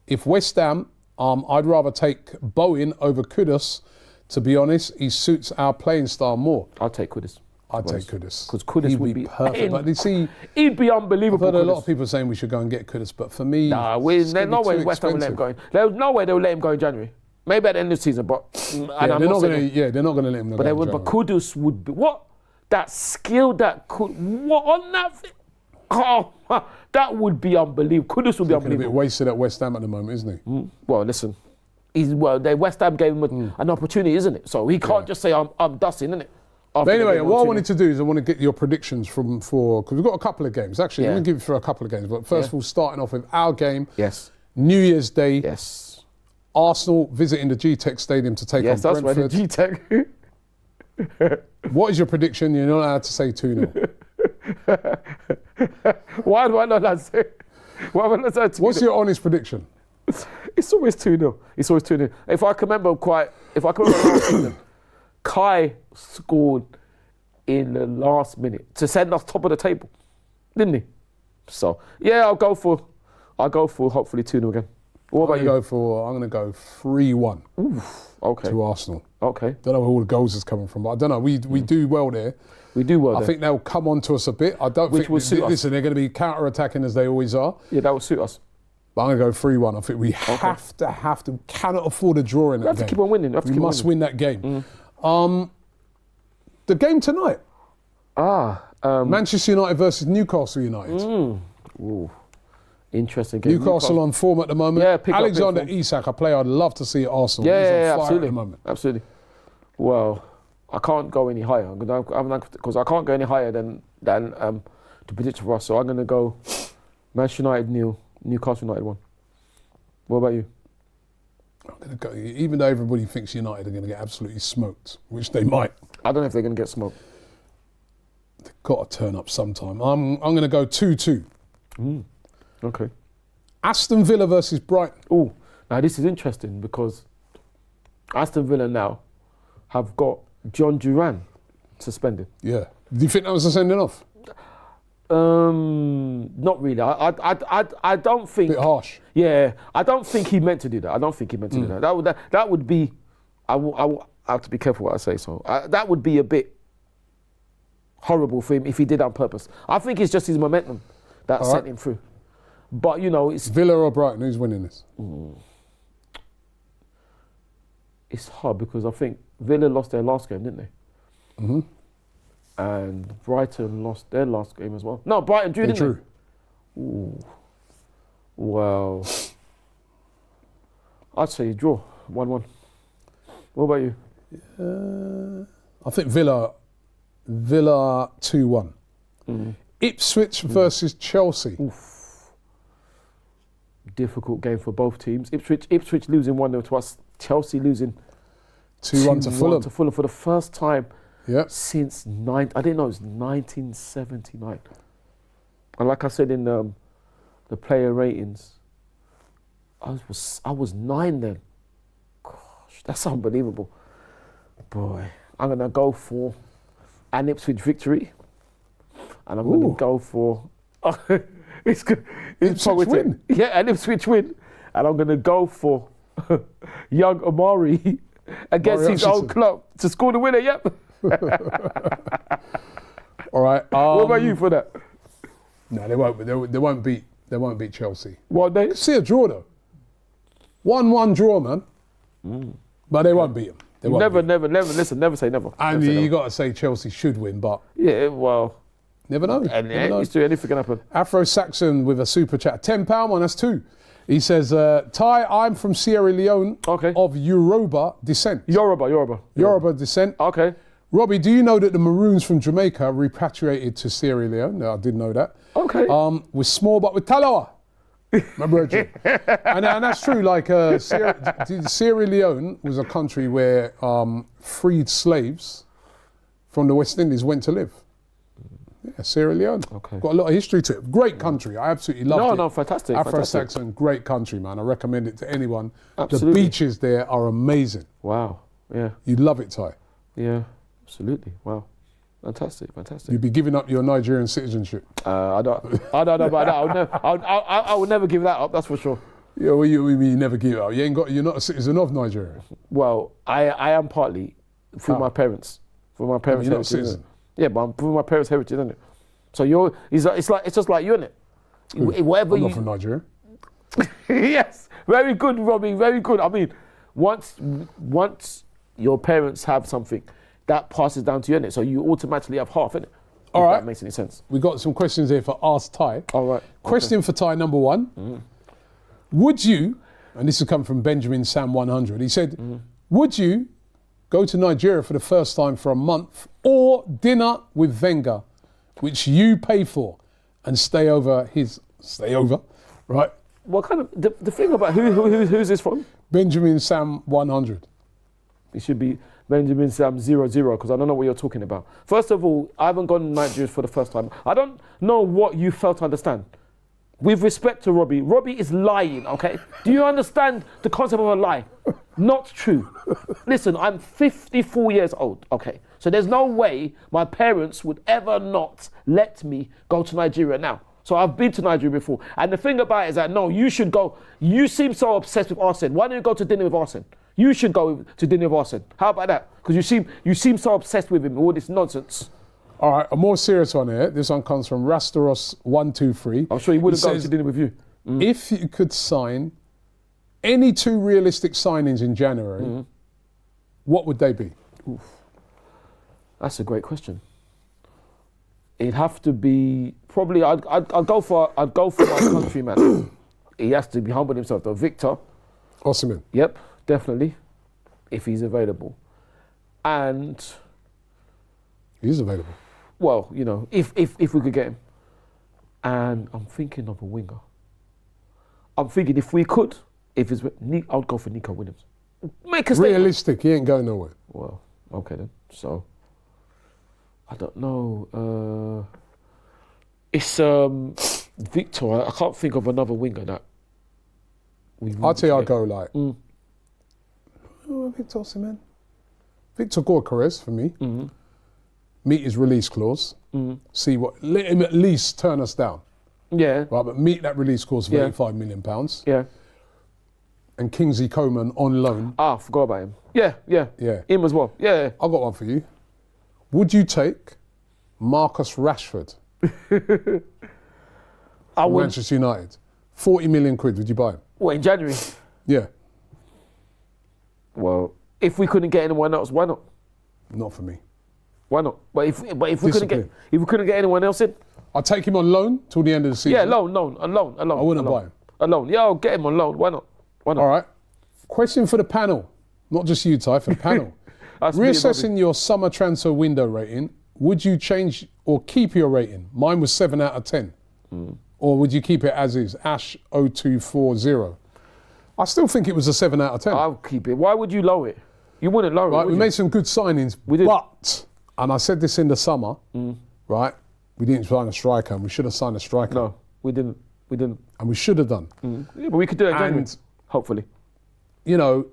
If West Ham, I'd rather take Bowen over Kudus. To be honest, he suits our playing style more. I'll take Kudus. I'd take Kudus. Because Kudus would be perfect. But you see, he'd be unbelievable. I've heard a lot of people saying we should go and get Kudus, but for me, there's no way West Ham will let him go. There's no way they'll let him go in January. Maybe at the end of the season, but they're not going to let him go. But Kudus would be what? That skill that could what on that? Oh, that would be unbelievable. Kudus would be unbelievable. A bit wasted at West Ham at the moment, isn't he? Well, listen. The West Ham gave him an opportunity, isn't it? So he can't just say I'm dusting, isn't it? But anyway, what I wanted to do is I want to get your predictions because we've got a couple of games. Actually, I'm going to give you for a couple of games. But first of all, starting off with our game. Yes. New Year's Day. Yes. Arsenal visiting the G-Tech Stadium to take on Brentford. Yes, that's right, the G-Tech. What is your prediction? You're not allowed to say 2-0. Why do I not allowed to say? Why am I not allowed to? What's your honest prediction? It's always 2-0. It's always 2-0. If I can remember last season, Kai scored in the last minute to send us top of the table, didn't he? So yeah, I'll go for hopefully 2-0 again. What about you? I'm going to go 3-1. Okay. To Arsenal. Okay. Don't know where all the goals is coming from, but I don't know. We do well there. We do well I think they'll come on to us a bit. I don't Which think. will suit us. Listen, they're going to be counter-attacking as they always are. Yeah, that will suit us. But I'm going to go 3-1. I think we have to, cannot afford a draw in that game. We have to keep on winning. We must win that game. The game tonight. Manchester United versus Newcastle United. Ooh. Interesting game. Newcastle on form at the moment. Yeah, Alexander Isak, a player I'd love to see at Arsenal. Yeah, He's on fire absolutely. at the moment. Absolutely. Well, I can't go any higher because I can't go any higher than the prediction for us. So I'm going to go Manchester United 0, Newcastle United 1. What about you? I'm going to go, even though everybody thinks United are going to get absolutely smoked, which they might. I don't know if they're going to get smoked. They've got to turn up sometime. I'm going to go 2-2. Okay. Aston Villa versus Brighton. Oh, now this is interesting because Aston Villa now have got John Duran suspended. Yeah. Do you think that was a sending off? Not really. I don't think. Bit harsh. Yeah, I don't think he meant to do that. That would be. I have to be careful what I say. So that would be a bit horrible for him if he did that on purpose. I think it's just his momentum that sent him through. But you know, it's Villa or Brighton. Who's winning this? It's hard because I think Villa lost their last game, didn't they? And Brighton lost their last game as well. No, Brighton drew, didn't they? Ooh. Well, I'd say draw 1-1. What about you? I think Villa 2-1. Ipswich versus Chelsea. Difficult game for both teams. Ipswich losing 1-0 to us. Chelsea losing 2-1 to Fulham. To Fulham for the first time since I didn't know it was 1979. And like I said in the player ratings, I was 9 then. Gosh, that's unbelievable. Boy, I'm gonna go for an Ipswich victory, and I'm gonna go for Ipswich win. Yeah, an Ipswich win, and I'm gonna go for young Amari against his old club to score the winner. Yep. All right. What about you for that? No, they won't. They won't beat. They won't beat Chelsea. What they? See a draw though. 1-1 draw, man. But they won't beat them. Never. Listen, never say never. And you got to say Chelsea should win, but yeah, well, never know. Anything can happen. Afro Saxon with a super chat, £10 one. That's 2. He says, Ty, I'm from Sierra Leone of Yoruba descent. Yoruba descent. Okay. Robbie, do you know that the Maroons from Jamaica repatriated to Sierra Leone? No, I didn't know that. Okay. We're small, but we're Talawa. My brethren. and that's true. Like Sierra Leone was a country where freed slaves from the West Indies went to live. Yeah, Sierra Leone. Okay. Got a lot of history to it. Great country. I absolutely loved it. No, fantastic. Afro-Saxon, great country, man. I recommend it to anyone. Absolutely. The beaches there are amazing. Wow. Yeah. You'd love it, Ty. Yeah. Absolutely. Wow. Fantastic. You'd be giving up your Nigerian citizenship. I don't know about that. I would never give that up. That's for sure. Yeah, well, you never give it up. You're not a citizen of Nigeria. Well, I am partly through my parents. Through my parents' You're not a heritage, citizen. Yeah, but I'm through my parents' heritage, isn't it? So it's just like you, isn't it? Whatever I'm not from Nigeria. Yes, very good, Robbie. Very good. I mean, once your parents have something, that passes down to you, innit? So you automatically have half, innit? All right. That makes any sense. We got some questions here for Ask Ty. All right. Question for Ty number one. Would you, and this has come from Benjamin Sam 100, he said, would you go to Nigeria for the first time for a month or dinner with Wenger, which you pay for, and stay over, right? What kind of, the thing about who's this from? Benjamin Sam 100. It should be Benjamin Sam 00, because I don't know what you're talking about. First of all, I haven't gone to Nigeria for the first time. I don't know what you felt to understand. With respect to Robbie, Robbie is lying, okay? Do you understand the concept of a lie? Not true. Listen, I'm 54 years old, okay? So there's no way my parents would ever not let me go to Nigeria now. So I've been to Nigeria before. And the thing about it is that, no, you should go. You seem so obsessed with Arsene. Why don't you go to dinner with Arsene? You should go to dinner with Arsene. How about that? Because you seem so obsessed with him, all this nonsense. All right, a more serious one here. This one comes from Rastaros123. I'm sure he wouldn't go to dinner with you. If you could sign any two realistic signings in January, what would they be? Oof. That's a great question. It'd have to be probably. I'd go for my countryman. He has to be humble himself though. Victor. Osimhen. Yep, definitely, if he's available, and he's available. Well, you know, if we could get him, and I'm thinking of a winger. I'm thinking if we could, I'd go for Nico Williams. Make a statement. Realistic, he ain't going nowhere. Well, okay then. So, I don't know. It's Victor. I can't think of another winger that. I'd say I'd go like. Victor Osimhen. Victor Gyökeres for me. Meet his release clause. See let him at least turn us down. Yeah. Right, but meet that release clause for £85 million. Yeah. And Kingsley Coman on loan. I forgot about him. Yeah. Him as well. Yeah. I've got one for you. Would you take Marcus Rashford from Manchester United? 40 million quid, would you buy him? What, in January? Yeah. Well, if we couldn't get anyone else, why not? Not for me. Why not? But if we couldn't get anyone else in, I'll take him on loan till the end of the season. Yeah, loan. I wouldn't buy him. A loan. Yeah, I'll get him on loan. Why not? All right. Question for the panel, not just you, Ty, for the panel. Reassessing your summer transfer window rating, would you change or keep your rating? Mine was 7 out of 10. Or would you keep it as is? Ash0240. I still think it was a 7 out of 10. I'll keep it. Why would you lower it? You wouldn't lower it. Right, we made some good signings, but, and I said this in the summer, right? We didn't sign a striker, and we should have signed a striker. No, we didn't. And we should have done. Yeah, but we could do it again, hopefully. You know,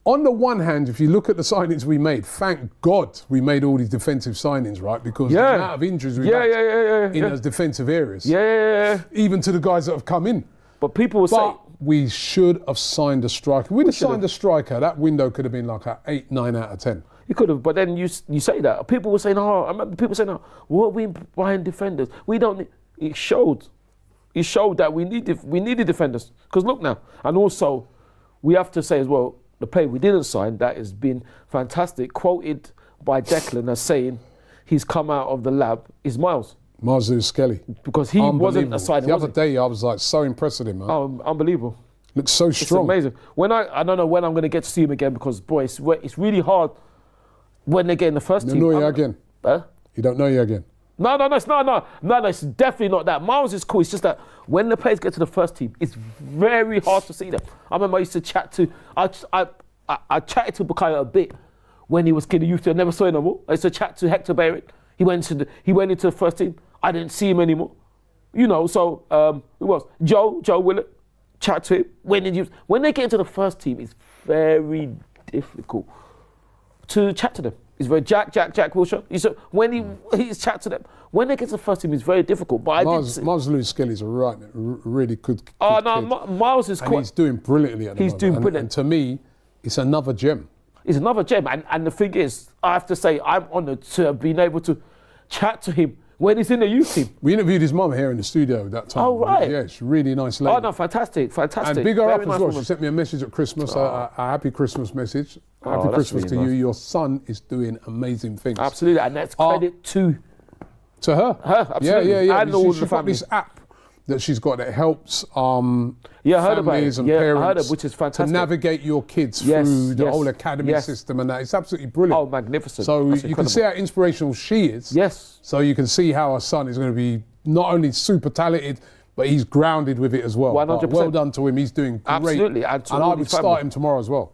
on the one hand, if you look at the signings we made, thank God we made all these defensive signings, right? Because the amount of injuries we had in those defensive areas. Yeah. Even to the guys that have come in. But people will say... we should have signed a striker. If we'd have signed a striker, that window could have been like an 8, 9 out of 10. You could have, but then you say that. People were saying, I remember people saying, what are we buying defenders? We don't need... It showed that we needed defenders. Because look now, and also, we have to say as well, the player we didn't sign, that has been fantastic, quoted by Declan as saying he's come out of the lab, is Miles. Miles Lewis-Skelly. Because he wasn't a signing. The other day, I was like so impressed with him, man. Oh, unbelievable. Looks so strong. It's amazing. I don't know when I'm going to get to see him again because, boy, it's really hard when they get in the first team. You don't know you again. Huh? You don't know you again. No, it's definitely not that. Miles is cool. It's just that when the players get to the first team, it's very hard to see them. I remember I used to chat to, I chatted to Bukayo a bit when he was in the youth team. I never saw him no more. I used to chat to Hector Bayard. He went into the first team. I didn't see him anymore. You know, so who else? Joe Willett. Chat to him. When they get into the first team, it's very difficult to chat to them. It's very Jack Wilshere. He's chat to them. When they get to the first team, it's very difficult. But Miles Lewis Skelly's really good. Miles is and he's doing brilliantly at the moment. He's doing brilliant. And to me, it's another gem. It's another gem. And the thing is, I have to say, I'm honoured to have been able to chat to him when he's in the youth team. We interviewed his mum here in the studio that time. Oh, right. Yeah, she's a really nice lady. Oh, no, fantastic. And big her up as nice well. woman. She sent me a message at Christmas, a happy Christmas message. Happy Christmas really to you. nice. Your son is doing amazing things. Absolutely, and that's credit to her. Absolutely. Yeah. And all She's the got family. this app that she's got that helps I heard about families it. and I parents heard it, which is fantastic. to navigate your kids through the whole academy system and that. It's absolutely brilliant. Oh, magnificent. So That's you incredible. can see how inspirational she is. Yes. So you can see how her son is going to be not only super talented, but he's grounded with it as well. 100%. But well done to him. He's doing great. Absolutely. And I would start him tomorrow as well.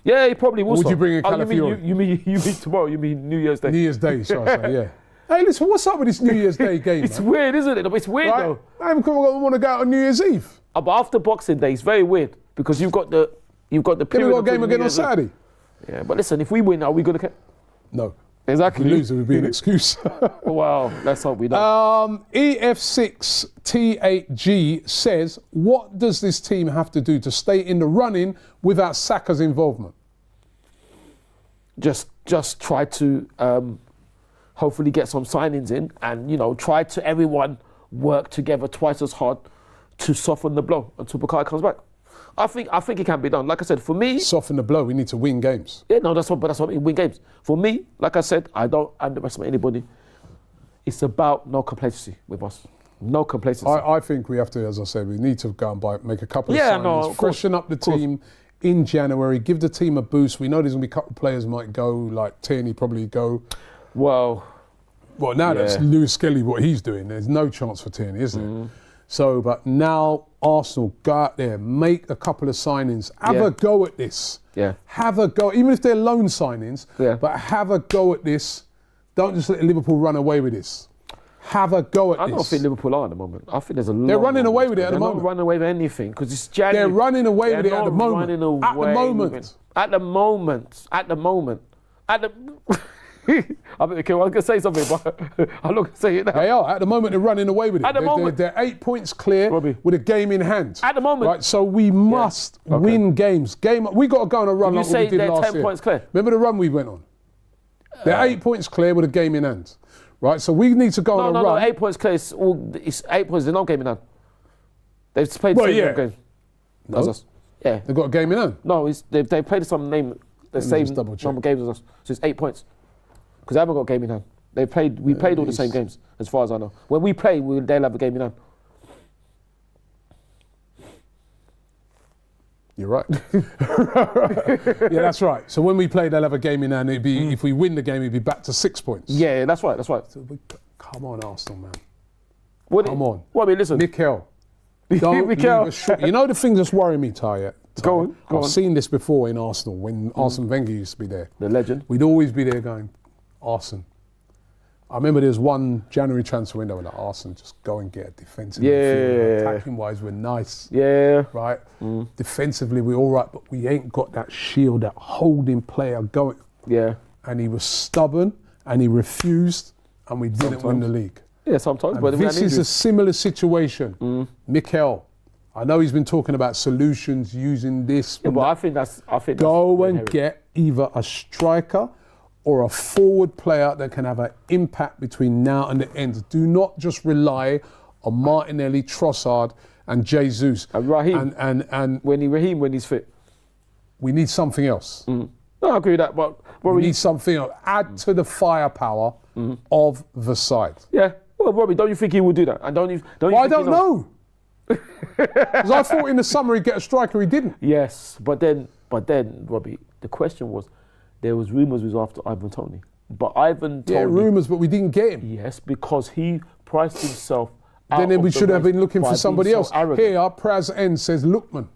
Yeah, he probably will. Would you bring in you Calafiori? mean you mean tomorrow? You mean New Year's Day? New Year's Day, shall I say, yeah. Hey, listen, what's up with this New Year's Day game, It's man? weird, isn't it? It's weird though. I haven't want to go out on New Year's Eve. But after Boxing Day, it's very weird because you've got the Then period. we've got a until game New again on Year's Eve. Saturday. Yeah, but listen, if we win, are we going to care? No. Exactly. If we lose, it would be an excuse. Well, let's hope we don't. EF6T8G says, what does this team have to do to stay in the running without Saka's involvement? Just try to hopefully get some signings in, and try to everyone work together twice as hard to soften the blow until Bukayo comes back. I think it can be done. Like I said, for me, Soften the blow. We need to win games. yeah, no, that's what I mean. Win games. For me, like I said, I don't underestimate anybody. It's about no complacency with us. No complacency. I think we have to, as I said, we need to go and make a couple of Yeah, signings, no, of course, freshen up the team in January, give the team a boost. We know there's going to be a couple of players might go, like Tierney probably go. Well, Now that's Lewis Skelly, what he's doing, there's no chance for Tierney, is there? So, but now Arsenal, go out there, make a couple of signings, have a go at this. Yeah. Have a go, even if they're loan signings, but have a go at this. Don't just let Liverpool run away with this. Have a go at this. I don't think Liverpool are at the moment. I think there's a lot. They're running away with it at the moment. They're not running away with anything because it's January. They're running away with it at the They're not moment. running away At the moment. with it. At the moment. I was going to say something, but I'm not going to say it now. They are. At the moment, they're running away with it. At the moment. They're 8 points clear Robbie. with a game in hand. At the moment. Right, so we must win games. We got to go on a run Did you like say we did they're last 10 year. points clear? Remember the run we went on? They're 8 points clear with a game in hand. Right, so we need to go on a run. No, 8 points clear. It's 8 points. There's no game in hand. They've played the same game. No? As us. Yeah. They've got a game in hand. No, they played the same me same just double check. number of games as us. So it's 8 points. Because they haven't got a game in hand. We played all the same games, as far as I know. When we play, they'll have a game in hand. You're right. Yeah, that's right. So when we play, they'll have a game in hand. It'd be if we win the game, it'd be back to 6 points. Yeah, that's right. So come on, Arsenal, man. Come on. Well, I mean, listen. Mikel. Don't leave us short. You know the thing that's worrying me, Ty? Go on. I've seen this before in Arsenal when Arsene Wenger used to be there. The legend. We'd always be there going, Arsene. I remember there was one January transfer window when Arsene just go and get a defensive midfielder. Attacking wise, we're nice. Yeah. Right? Defensively, we're all right, but we ain't got that shield, that holding player going. Yeah. And he was stubborn and he refused and we didn't win the league. Yeah, sometimes. And But this is a similar situation. Mikel, I know he's been talking about solutions using this. Yeah, but I think that's. Go and get either a striker or a forward player that can have an impact between now and the end. Do not just rely on Martinelli, Trossard, and Jesus. And Raheem. And Raheem when he's fit. We need something else. No, I agree with that. But we need something else. Add to the firepower of the side. Yeah. Well, Robbie, don't you think he would do that? And don't you? I don't know. Because I thought in the summer he'd get a striker, he didn't. Yes, but then, Robbie, the question was, there was rumours he was after Ivan Toney. But Ivan told Yeah, me, rumours, but we didn't get him. yes, because he priced himself out Then of we the should have race been looking by for being somebody so else. arrogant. Here, Praz N says Lookman.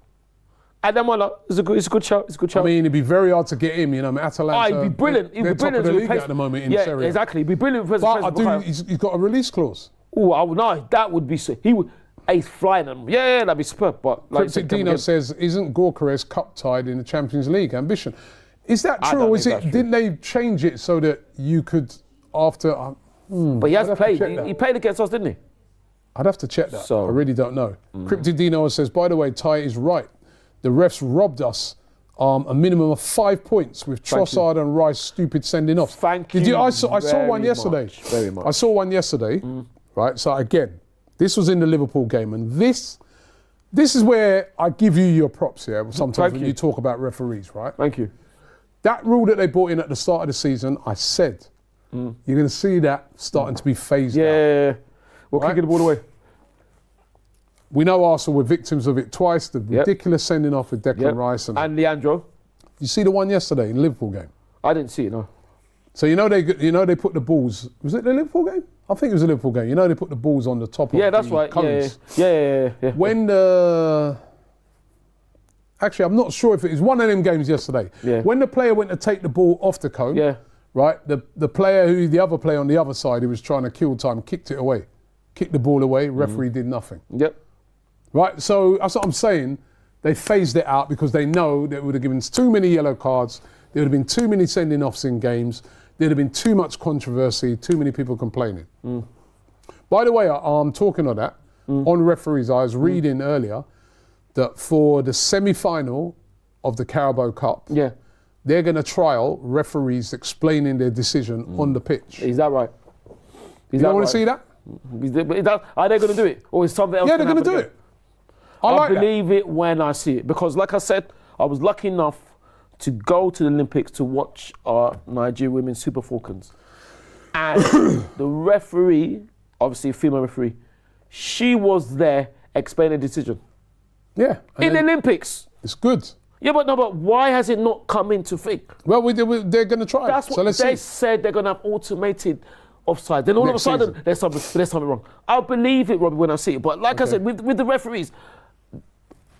And then, it's a good shout. It's a good shout. I mean, it'd be very hard to get him, you know. Atalanta, He'd be brilliant. He'd they're be top brilliant of the to league replace- at the moment in yeah, Serie A. exactly. He'd be brilliant for But he's got a release clause. Oh, no, that would be so. He would ace flying them. Yeah, that'd be superb. But like, Cryptic Dino says, isn't Gorkarez cup tied in the Champions League ambition? Is that I true, don't or is think it? that's true. Didn't they change it so that you could after? but he has I'd have to played. check that. He played against us, didn't he? I'd have to check that. So- I really don't know. Cryptic Dino says, by the way, Ty is right. The refs robbed us a minimum of 5 points with Trossard and Rice stupid sending off. Thank Did you I saw one very yesterday. much, very much. I saw one yesterday. Right. So again, this was in the Liverpool game, and this is where I give you your props here. Sometimes Thank when you. you talk about referees, right? Thank you. That rule that they brought in at the start of the season, I said, you're going to see that starting to be phased out. Yeah. We're Right. kicking the ball away. We know Arsenal were victims of it twice. The ridiculous sending off with Declan Rice, and And Leandro. you see the one yesterday in the Liverpool game. I didn't see it, no. So they put the balls. Was it the Liverpool game? I think it was the Liverpool game. You know they put the balls on the top of Yeah, that's the right. cones. Yeah. When actually, I'm not sure if it was one of them games yesterday. Yeah. When the player went to take the ball off the cone, Yeah. right? The other player on the other side who was trying to kill time, kicked it away, kicked the ball away. Referee did nothing. Yep. Right, so that's what I'm saying. They phased it out because they know that it would have given too many yellow cards. There would have been too many sending offs in games. There'd have been too much controversy, too many people complaining. By the way, I'm talking on that, on referees, I was reading earlier that for the semi-final of the Carabao Cup, Yeah. they're going to trial referees explaining their decision on the pitch. Is that right? You don't want to see that? Are they going to do it? Or is something else Yeah, they're going to do happen it. I like that. believe it when I see it. Because like I said, I was lucky enough to go to the Olympics to watch our Nigerian women's Super Falcons. And the referee, obviously a female referee, she was there explaining the decision. Yeah. and In the then Olympics. it's good. Yeah, but why has it not come into think? Well, they're going to try. That's So what let's they see. said. They're going to have automated offside. Then all Next of a sudden, season. there's something wrong. I'll believe it, Robbie, when I see it. But like I said, with the referees,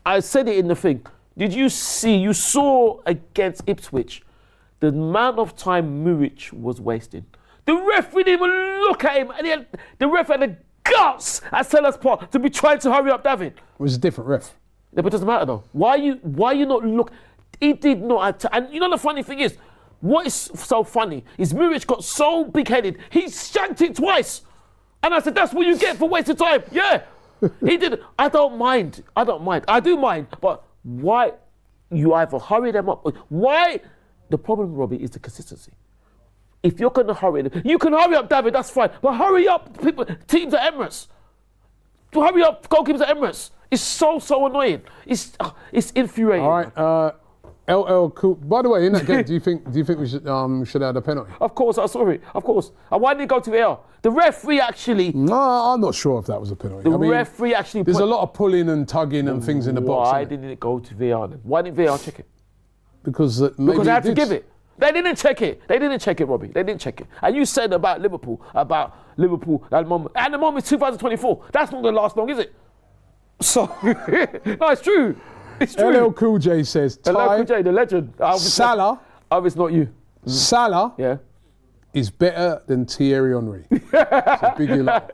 I said it in the thing. You saw against Ipswich, the amount of time Muric was wasting. The referee didn't even look at him. And the ref had the guts at Sellers Park to be trying to hurry up David. It was a different ref. Yeah, but it doesn't matter though. Why you not look? He did not. And you know the funny thing is, what is so funny is Muric got so big-headed, he shanked it twice. And I said, that's what you get for wasting time. Yeah, he did. I don't mind. I do mind. But why you either hurry them up? Why? The problem, Robbie, is the consistency. If you're going to hurry them, you can hurry up, David. That's fine. But hurry up, teams at Emirates. To hurry up, goalkeepers at Emirates. It's so annoying. It's infuriating. All right. LL Cool. By the way, in that game, do you think we should have a penalty? Of course, I saw it. Of course. And why did it go to VAR? The referee actually. No, I'm not sure if that was a penalty. The referee actually. There's a lot of pulling and tugging and things in the box. Why isn't it? didn't it go to VAR then? Why didn't VAR check it? Because maybe Because they had to did. give it. They didn't check it. They didn't check it, Robbie. They didn't check it. And you said about Liverpool at the moment. And the moment is 2024. That's not going to last long, is it? So, no, it's true. It's true. LL Cool J says, LL Ty, Cool J, the legend. Salah, It's not you. Salah Yeah. is better than Thierry Henry. It's a big lot.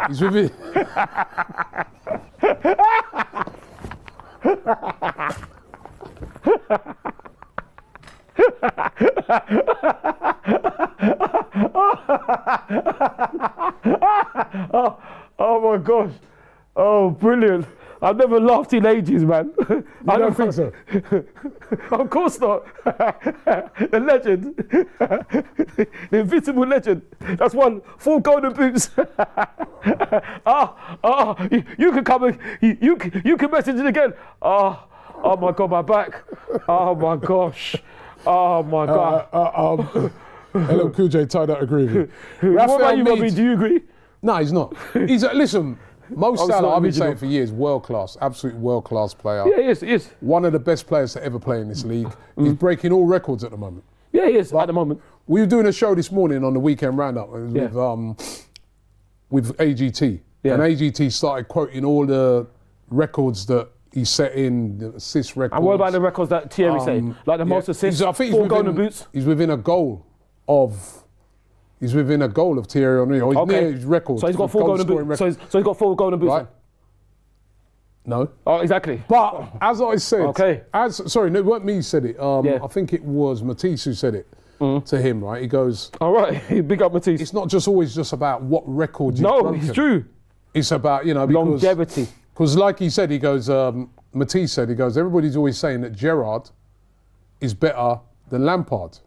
He's with it. Oh my gosh. Oh, brilliant. I've never laughed in ages, man. I don't think so? Of course not. The legend. The invisible legend. That's won 4 golden boots. You can come and you can message it again. Oh my God, my back. Oh my gosh. Oh my God. LL Cool J, Ty, don't agree with you. What about you, Mead- Robbie? Do you agree? No, he's not. Listen, Mo Obviously Salah, not I've been original. saying for years, world class, absolute world class player. Yeah, he is. One of the best players to ever play in this league. He's breaking all records at the moment. Yeah, he is at the moment. We were doing a show this morning on the weekend roundup Yeah. with AGT. Yeah. And AGT started quoting all the records that he set in, the assist records. And what about the records that Thierry said? Like the most assists, I think 4 golden boots? He's within a goal of Thierry Henry, or he's near his record. So he's got 4 golden boots. So he's got 4 golden boots. Right? No. Oh, exactly. But as I said, Okay. Sorry, no, it weren't me who said it. Yeah. I think it was Matisse who said it to him, right? He goes, All right, big up Matisse. it's not just always just about what record you've No, broken. it's true. It's about, because, Longevity. Because like he said, he goes, Matisse said, he goes, everybody's always saying that Gerrard is better than Lampard,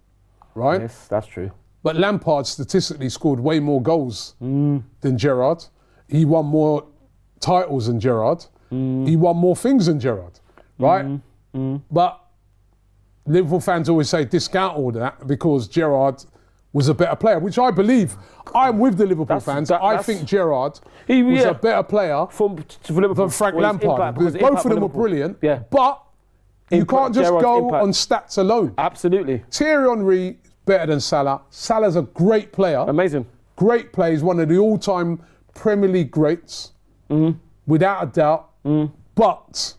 right? Yes, that's true. But Lampard statistically scored way more goals than Gerrard. He won more titles than Gerrard. He won more things than Gerrard, right? But Liverpool fans always say discount all that because Gerrard was a better player, which I believe. I'm with the Liverpool fans. I think Gerrard was a better player for Liverpool than Frank Lampard. Because Both of them were brilliant, but you can't just Gerrard's go impact. on stats alone. Absolutely. Thierry Henry is better than Salah. Salah's a great player. Amazing. Great player. He's one of the all-time Premier League greats, without a doubt. But,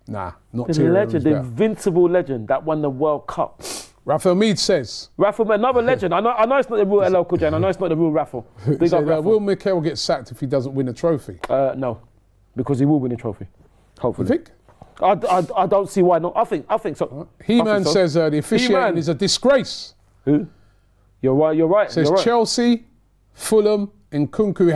not The Thierry legend, the Henry's better. invincible legend that won the World Cup. Rafael Mead says, Rafa, another legend. I know it's not the real LL Cool J, and I know it's not the real Rafa. Big up Rafa. will Mikel get sacked if he doesn't win a trophy? No, because he will win a trophy. You Hopefully. think? I don't see why not. I think so. He-Man says the officiating He-Man. is a disgrace. Who? You're right. You're right. Says you're right. Chelsea, Fulham, and Nkunku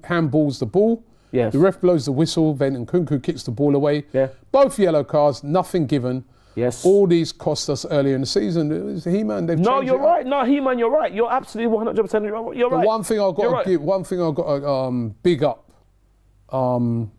handballs the ball. Yes. The ref blows the whistle, then Nkunku kicks the ball away. Yeah. Both yellow cards, nothing given. Yes. All these cost us earlier in the season. It was He-Man, they've No, changed you're it up. right. No, He-Man, you're right. You're absolutely 100% right. You're right. One thing I've got You're to right. give, one thing I've got to big up. One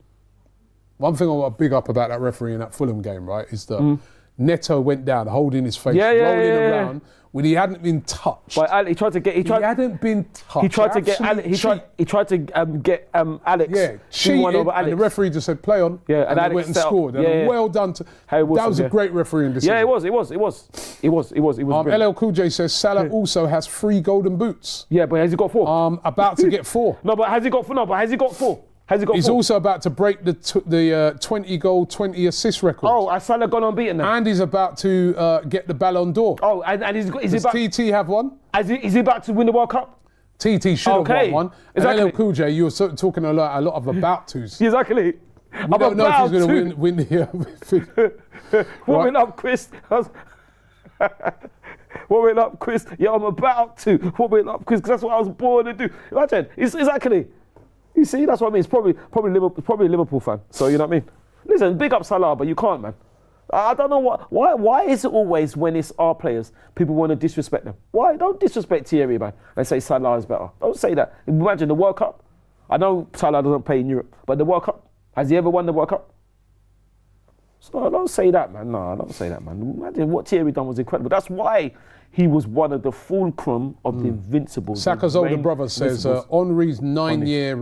thing I've got to big up about that referee in that Fulham game, right, is that Neto went down, holding his face, rolling around, when he hadn't been touched. But Ali, he tried to get. He hadn't been touched. He tried to get. Absolute Alex, he tried to get Alex. Yeah, do cheated, one over and Alex. the referee just said, play on. Yeah, and they Alex went and set up. scored. And Yeah. well done. Harry Wilson, that was a great refereeing decision. Yeah, it was. It was brilliant. LL Cool J says Salah also has 3 golden boots. Yeah, but has he got 4? About to get 4. No, but has he got 4? No, but has he got 4? Has he got He's 4? also about to break the 20-goal, 20-assist record. Oh, has Salah gone unbeaten now? And he's about to get the Ballon d'Or. Oh, and is he Does about? TT have one? Is he about to win the World Cup? TT should have won one. Exactly. And LL Cool J, you were talking a lot of about tos. Exactly. We don't know if he's going to win the. Warming up, Chris. Warming up, Chris. Yeah, I'm about to. Warming up, Chris, because that's what I was born to do. Imagine. It's exactly. You see, that's what I mean. It's probably a Liverpool fan. So you know what I mean. Listen, big up Salah, but you can't, man. I don't know why is it always when it's our players, people want to disrespect them? Why? Don't disrespect Thierry, man, and say Salah is better. Don't say that. Imagine the World Cup. I know Salah doesn't play in Europe, but the World Cup, has he ever won the World Cup? So don't say that, man. No, don't say that, man. Imagine what Thierry done was incredible. That's why he was one of the fulcrum of the Invincibles. Saka's older brother says Henry's 9-year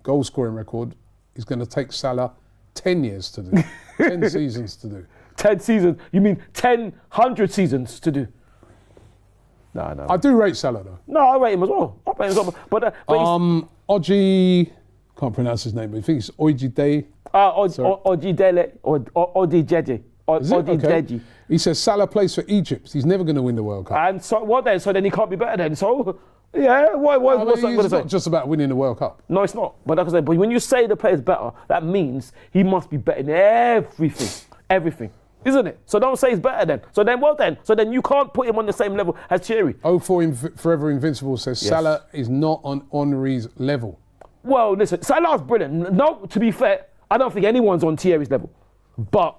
goal scoring record is going to take Salah 10 years to do. 10 seasons to do. 10 seasons? You mean 100 seasons to do? No. I do rate Salah though. No, I rate him as well. But Oji, can't pronounce his name, but I think it's Ojide. Ojidele or Odijeje. Okay. He says Salah plays for Egypt. He's never going to win the World Cup. And so what then? So then he can't be better then. So yeah, what's that going to It's say? not just about winning the World Cup. No, it's not. But like I said, but when you say the player's better, that means he must be better in everything, isn't it? So don't say he's better then. So then you can't put him on the same level as Thierry. 04 Forever Invincible says Salah is not on Henry's level. Well, listen, Salah's brilliant. No, to be fair, I don't think anyone's on Thierry's level. But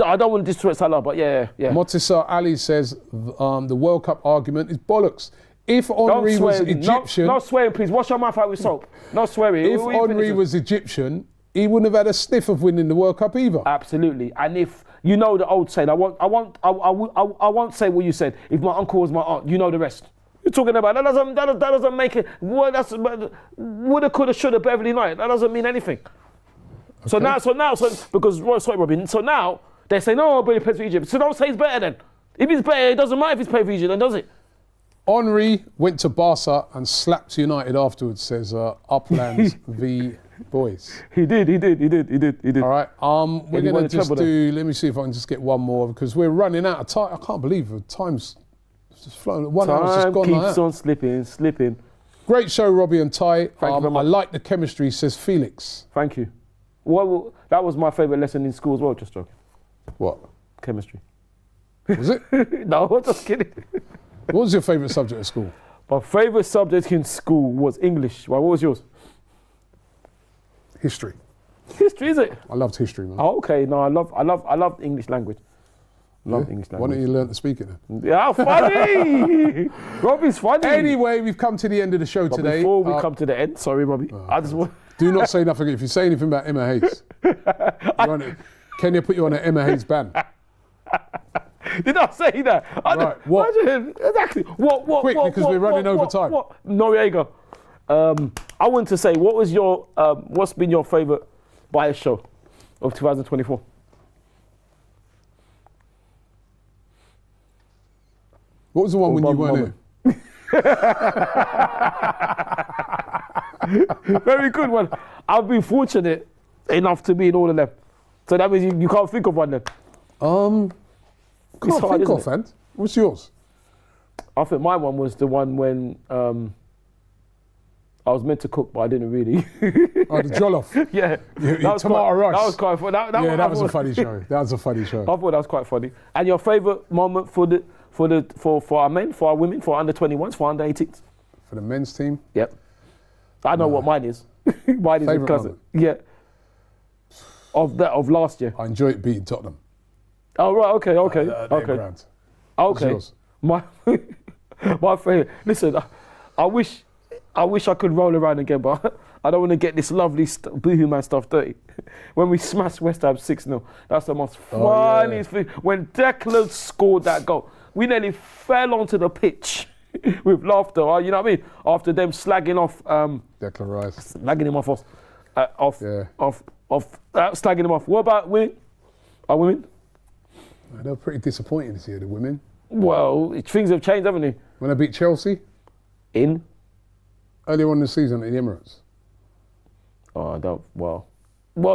I don't want to disrespect Salah, but yeah. Motisar Ali says the World Cup argument is bollocks. If Henry was Egyptian... No swearing, please. Wash your mouth out with soap. No swearing. If Henry was Egyptian, he wouldn't have had a sniff of winning the World Cup either. Absolutely. And if you know the old saying, I won't say what you said. If my uncle was my aunt, you know the rest. You're talking about that doesn't make it. Well, that's woulda, coulda, shoulda, Beverly Knight. That doesn't mean anything. Okay. So now, because sorry, Robin. So now they say no, but he plays for Egypt. So don't say he's better then. If he's better, it doesn't matter if he's playing for Egypt, then does it? Henri went to Barca and slapped United afterwards. Says Uplands v Boys. He did. All right. We're gonna just do. Let me see if I can just get one more because we're running out of time. I can't believe the time's just flown. 1 hour's just gone. Time keeps on slipping. Great show, Robbie and Ty. Thank you very much. I like the chemistry. Says Felix. Thank you. That was my favourite lesson in school as well. Just joking. What? Chemistry. Was it? No, I'm just kidding. What was your favourite subject at school? My favourite subject in school was English. Well, what was yours? History. History, is it? I loved history, man. Oh, okay. No, I love English language. English language. Why don't you learn to speak it then? Yeah, funny! Robbie's funny. Anyway, we've come to the end of the show today. Before we come to the end, sorry, Robbie. I just want. Do not say nothing. If you say anything about Emma Hayes, Kenya put you on an Emma Hayes ban. Did I say that? Right, what? Exactly. What? Quick, because we're running over time. Noriega. I want to say, what's been your favourite bias show of 2024? What was the one when you weren't in? Very good one. I've been fortunate enough to be in all of them. So that means you can't think of one then. Can't think of, man. What's yours? I think my one was the one when I was meant to cook, but I didn't really. Oh, the jollof. Yeah. Tomato rice. That was quite funny. That was a funny show. That was a funny show. I thought that was quite funny. And your favourite moment for our men, for our women, for under 21s, for under 18s? For the men's team? Yep. I know what mine is. Mine is Favourite because yeah. Of last year. I enjoyed beating Tottenham. Oh right, okay. Okay. My favourite. Listen, I wish I could roll around again, but I don't want to get this lovely Boohooman stuff dirty. When we smashed West Ham 6-0, that's the most funniest thing. When Declan scored that goal, we nearly fell onto the pitch with laughter. You know what I mean? After them slagging off Declan Rice, slagging him slagging him off. What about women? Our women? They were pretty disappointing this year, the women. Well, things have changed, haven't they? When I beat Chelsea? Earlier on in the season in the Emirates. Oh, I don't. Well,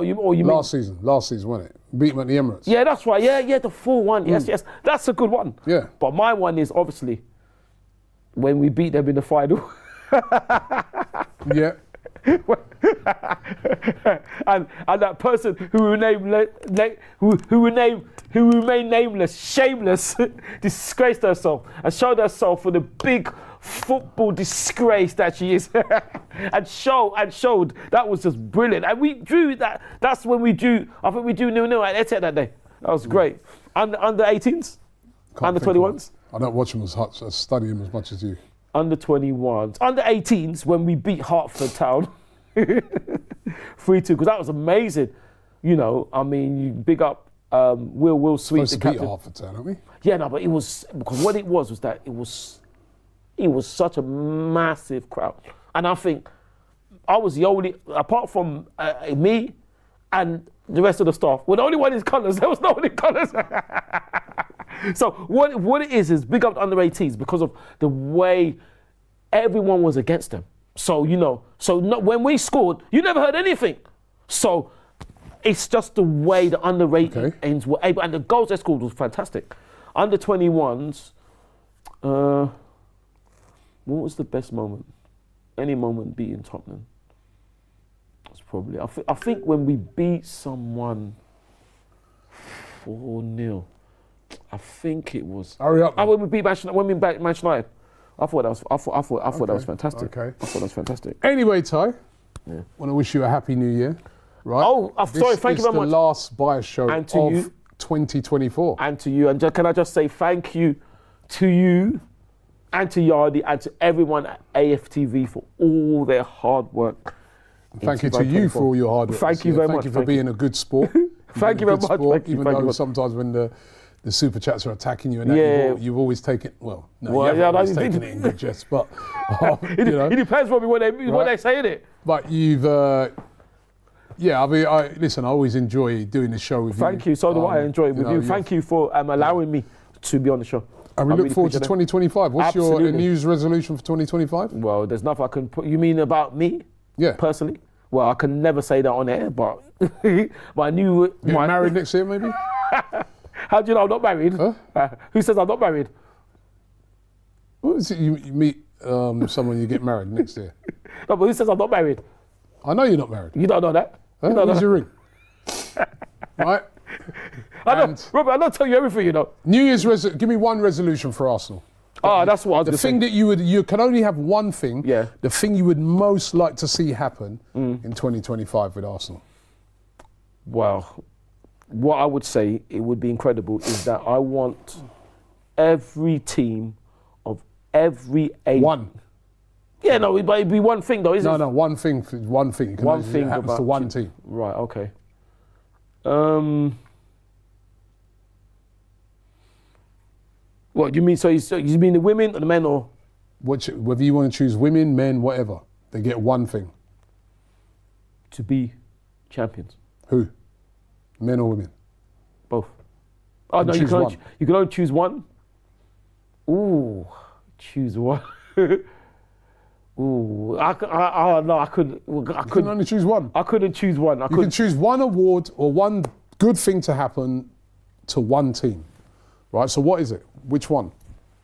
you mean last season, wasn't it? Beat them at the Emirates. Yeah, that's right. Yeah, the 4-1. Yes, that's a good one. Yeah. But my one is obviously when we beat them in the final. Yeah. and that person who remained nameless, shameless, disgraced herself and showed herself for the big football disgrace that she is, and showed that was just brilliant. And we drew that. That's when we drew. I think we drew 0-0 at Ediot that day. That was great. Under 18s, under 21s. I don't watch them as much, study them as much as you. Under 21s, under 18s when we beat Hertford Town 3-2, because that was amazing. You know, I mean, you big up Will Sweet, the captain. Beat Hertford Town, aren't we? Yeah, no, but it was because what it was that it was such a massive crowd, and I think I was the only, apart from me and the rest of the staff, were the only one in colours. There was no one in colours. So what it is big up under 18s because of the way everyone was against them. So when we scored, you never heard anything. So it's just the way the under 18s were able, and the goals they scored was fantastic. Under 21s, what was the best moment? Any moment beating Tottenham. That's probably. I think when we beat someone 4-0. I think it was. Hurry up. When we beat Manchester United. I thought that was fantastic. Okay. I thought that was fantastic. Anyway, Ty, want to wish you a happy new year. Right. Oh, sorry. Thank you very much. This is the last bias show of 2024. And to you. And can I just say thank you to you and to Yardi and to everyone at AFTV for all their hard work. Thank you to you for all your hard work. Thank you very much. Thank you for being a good sport. Thank you very much. Even though sometimes when the the super chats are attacking you and Yeah. that. You've always taken, well, no, Well, you yeah, haven't always no, taken it in good jest, but, It, you know. it depends what they say in it. But you've, yeah, I mean, listen, I always enjoy doing this show with you. Thank you. So do I enjoy it with you. Thank you for allowing me to be on the show. And we I look really forward to appreciate 2025. What's your Absolutely. New Year's resolution for 2025? Well, there's nothing I can put. You mean about me? Yeah. Personally? Well, I can never say that on air, but my new. Get married next year, maybe? How do you know I'm not married? Huh? Who says I'm not married? What is it? You meet someone, you get married next year. No, but who says I'm not married? I know you're not married. You don't know that. Huh? You don't know Where's that. your ring? Right? I know, And- Robert, I don't tell you everything, you know. New Year's give me one resolution for Arsenal. Oh, that's what I was The going to say. thing that you can only have one thing. Yeah. The thing you would most like to see happen in 2025 with Arsenal. Well, what I would say, it would be incredible, is that I want every team of every age. One. Yeah, no, but it'd be one thing though, isn't it? No, one thing. One thing. One It thing happens about to one team. Right, okay. What do you mean? So you mean the women or the men or? Whether you want to choose women, men, whatever, they get one thing. To be champions? Who? Men or women? Both. Oh no, choose one. you can only choose one. Ooh, choose one. Ooh, I couldn't. You can only choose one. I couldn't choose one. You can choose one award or one good thing to happen to one team, right? So what is it? Which one?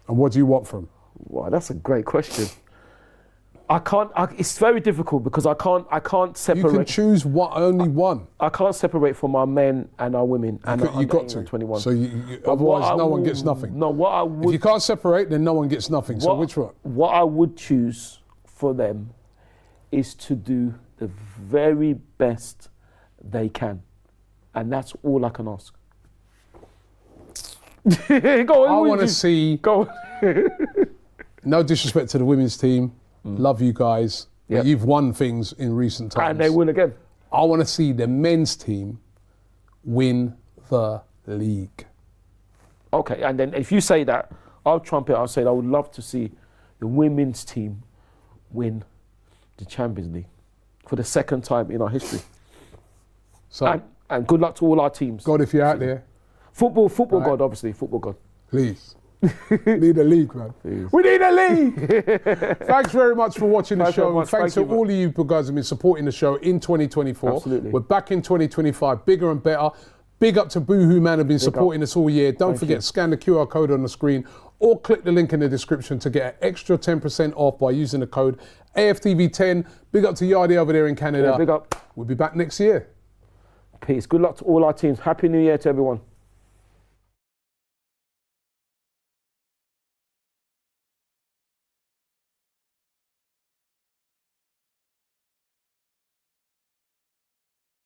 And what do you want from? Wow, that's a great question. I can't. It's very difficult because I can't separate. You can choose only one. I can't separate from our men and our women. You've got to. 21. So otherwise, no one gets nothing. No, what I If would. you can't separate, then no one gets nothing. So which one? What I would choose for them is to do the very best they can, and that's all I can ask. Go on. I want to see. Go on. No disrespect to the women's team. Love you guys. Yep. But you've won things in recent times. And they win again. I want to see the men's team win the league. Okay, and then if you say that, I'll trump it. I'll say I would love to see the women's team win the Champions League for the second time in our history. So, And good luck to all our teams. God, if you're out there, Football Right. God, obviously, football God. please. Need a league, man. Please. We need a league. Thanks very much for watching the Thanks very show. much. Thanks Thank to you, all of you guys who have been supporting the show in 2024. Absolutely. We're back in 2025, bigger and better. Big up to Boohooman who've been supporting us all year. Don't forget, scan the QR code on the screen or click the link in the description to get an extra 10% off by using the code AFTV10. Big up to Yardy over there in Canada. Yeah, big up. We'll be back next year. Peace. Good luck to all our teams. Happy New Year to everyone.